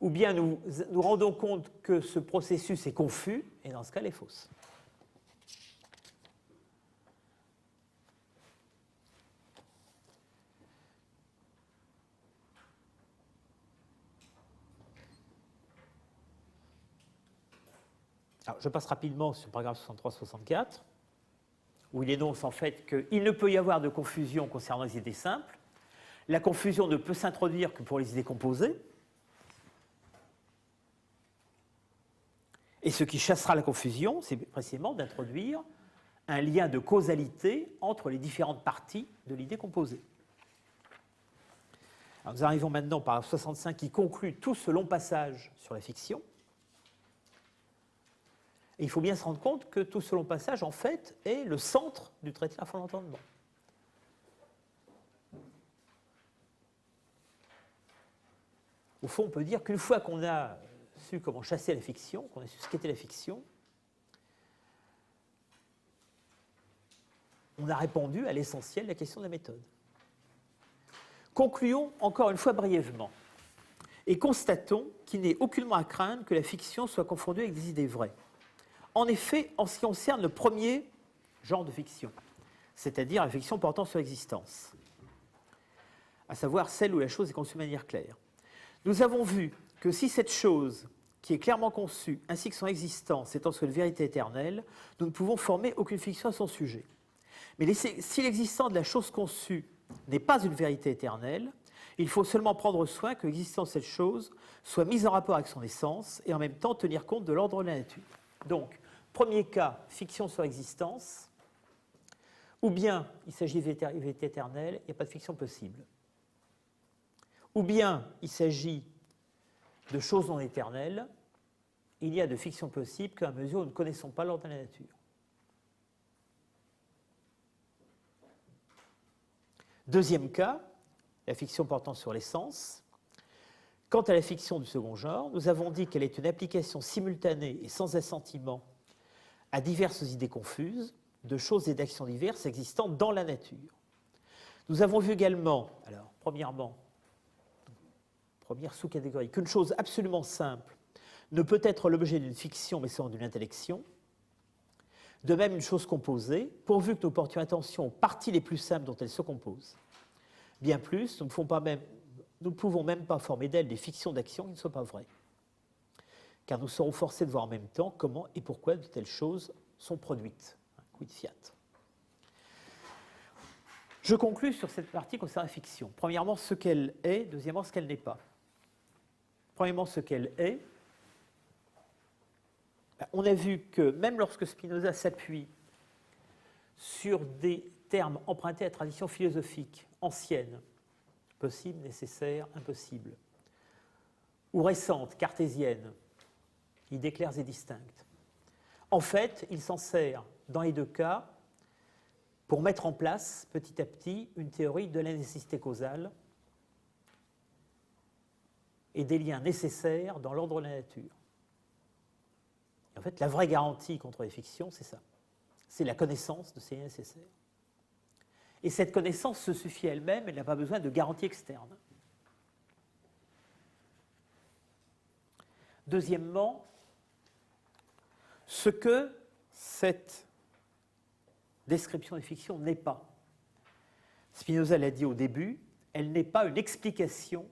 ou bien nous nous rendons compte que ce processus est confus, et dans ce cas, elle est fausse. Alors, je passe rapidement sur le paragraphe 63-64, où il énonce en fait qu'il ne peut y avoir de confusion concernant les idées simples. La confusion ne peut s'introduire que pour les idées composées. Et ce qui chassera la confusion, c'est précisément d'introduire un lien de causalité entre les différentes parties de l'idée composée. Alors, nous arrivons maintenant au paragraphe 65 qui conclut tout ce long passage sur la fiction. Et il faut bien se rendre compte que tout ce long passage, en fait, est le centre du traité de la foi de l'entendement. Au fond, on peut dire qu'une fois qu'on a su comment chasser la fiction, qu'on a su ce qu'était la fiction, on a répondu à l'essentiel de la question de la méthode. Concluons encore une fois brièvement et constatons qu'il n'est aucunement à craindre que la fiction soit confondue avec des idées vraies. En effet, en ce qui concerne le premier genre de fiction, c'est-à-dire la fiction portant sur l'existence, à savoir celle où la chose est conçue de manière claire, nous avons vu que si cette chose qui est clairement conçue, ainsi que son existence étant sur une vérité éternelle, nous ne pouvons former aucune fiction à son sujet. Mais si l'existence de la chose conçue n'est pas une vérité éternelle, il faut seulement prendre soin que l'existence de cette chose soit mise en rapport avec son essence et en même temps tenir compte de l'ordre de la nature. Donc, premier cas, fiction sur existence, ou bien il s'agit de vérité éternelle, il n'y a pas de fiction possible. Ou bien il s'agit de choses non éternelles, il n'y a de fiction possible qu'à mesure où nous ne connaissons pas l'ordre de la nature. Deuxième cas, la fiction portant sur l'essence. Quant à la fiction du second genre, nous avons dit qu'elle est une application simultanée et sans assentiment à diverses idées confuses, de choses et d'actions diverses existant dans la nature. Nous avons vu également, alors, premièrement, première sous-catégorie, qu'une chose absolument simple ne peut être l'objet d'une fiction mais seulement d'une intellection. De même, une chose composée, pourvu que nous portions attention aux parties les plus simples dont elle se compose. Bien plus, nous ne pouvons même pas former d'elle des fictions d'action qui ne soient pas vraies. Car nous serons forcés de voir en même temps comment et pourquoi de telles choses sont produites. Quid fiat. Je conclus sur cette partie concernant la fiction. Premièrement, ce qu'elle est. Deuxièmement, ce qu'elle n'est pas. Premièrement, ce qu'elle est. On a vu que même lorsque Spinoza s'appuie sur des termes empruntés à la tradition philosophique ancienne, possible, nécessaire, impossible, ou récente, cartésienne, idées claires et distinctes, en fait, il s'en sert dans les deux cas pour mettre en place petit à petit une théorie de la nécessité causale et des liens nécessaires dans l'ordre de la nature. En fait, la vraie garantie contre les fictions, c'est ça. C'est la connaissance de ces liens nécessaires. Et cette connaissance se suffit elle-même, elle n'a pas besoin de garantie externe. Deuxièmement, ce que cette description des fictions n'est pas. Spinoza l'a dit au début, elle n'est pas une explication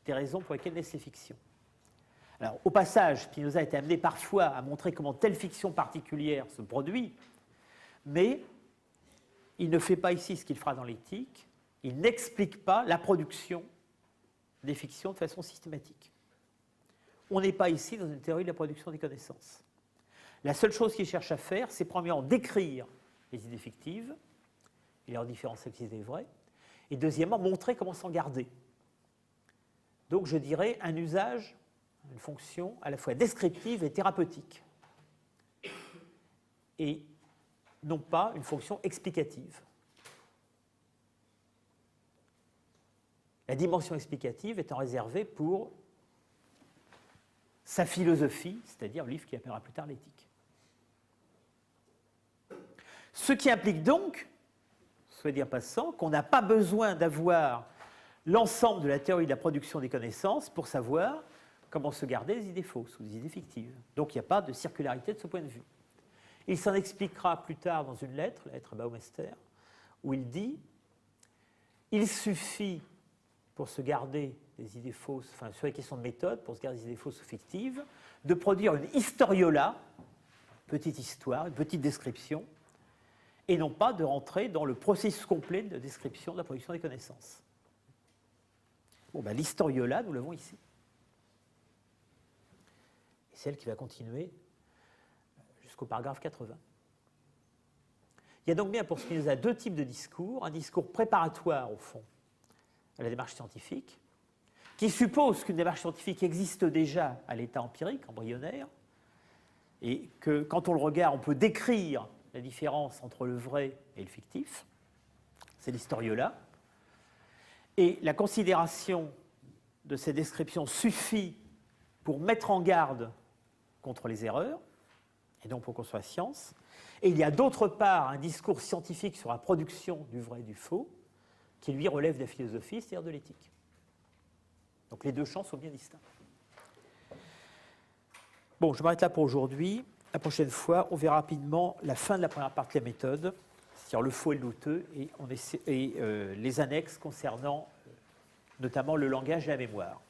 des raisons pour lesquelles naissent les fictions. Alors, au passage, Spinoza a été amené parfois à montrer comment telle fiction particulière se produit, mais il ne fait pas ici ce qu'il fera dans l'éthique, il n'explique pas la production des fictions de façon systématique. On n'est pas ici dans une théorie de la production des connaissances. La seule chose qu'il cherche à faire, c'est premièrement décrire les idées fictives et leur différence avec les idées vraies, et deuxièmement montrer comment s'en garder. Donc je dirais un usage, une fonction à la fois descriptive et thérapeutique, et non pas une fonction explicative. La dimension explicative étant réservée pour sa philosophie, c'est-à-dire le livre qui appellera plus tard l'éthique. Ce qui implique donc, soit dit en passant, qu'on n'a pas besoin d'avoir l'ensemble de la théorie de la production des connaissances pour savoir comment se garder des idées fausses ou des idées fictives. Donc il n'y a pas de circularité de ce point de vue. Il s'en expliquera plus tard dans une lettre, la lettre à Baumeister, où il dit « Il suffit pour se garder des idées fausses, enfin sur les questions de méthode, pour se garder des idées fausses ou fictives, de produire une historiola, petite histoire, une petite description, et non pas de rentrer dans le processus complet de description de la production des connaissances. » Bon, ben, l'historiola, nous l'avons ici. Et c'est elle qui va continuer jusqu'au paragraphe 80. Il y a donc bien pour Spinoza deux types de discours. Un discours préparatoire, au fond, à la démarche scientifique, qui suppose qu'une démarche scientifique existe déjà à l'état empirique, embryonnaire, et que quand on le regarde, on peut décrire la différence entre le vrai et le fictif. C'est l'historiola. Et la considération de ces descriptions suffit pour mettre en garde contre les erreurs, et donc pour construire la science. Et il y a d'autre part un discours scientifique sur la production du vrai et du faux, qui lui relève de la philosophie, c'est-à-dire de l'éthique. Donc les deux champs sont bien distincts. Bon, je m'arrête là pour aujourd'hui. La prochaine fois, on verra rapidement la fin de la première partie de la méthode, c'est-à-dire le faux et le douteux, et les annexes concernant notamment le langage et la mémoire.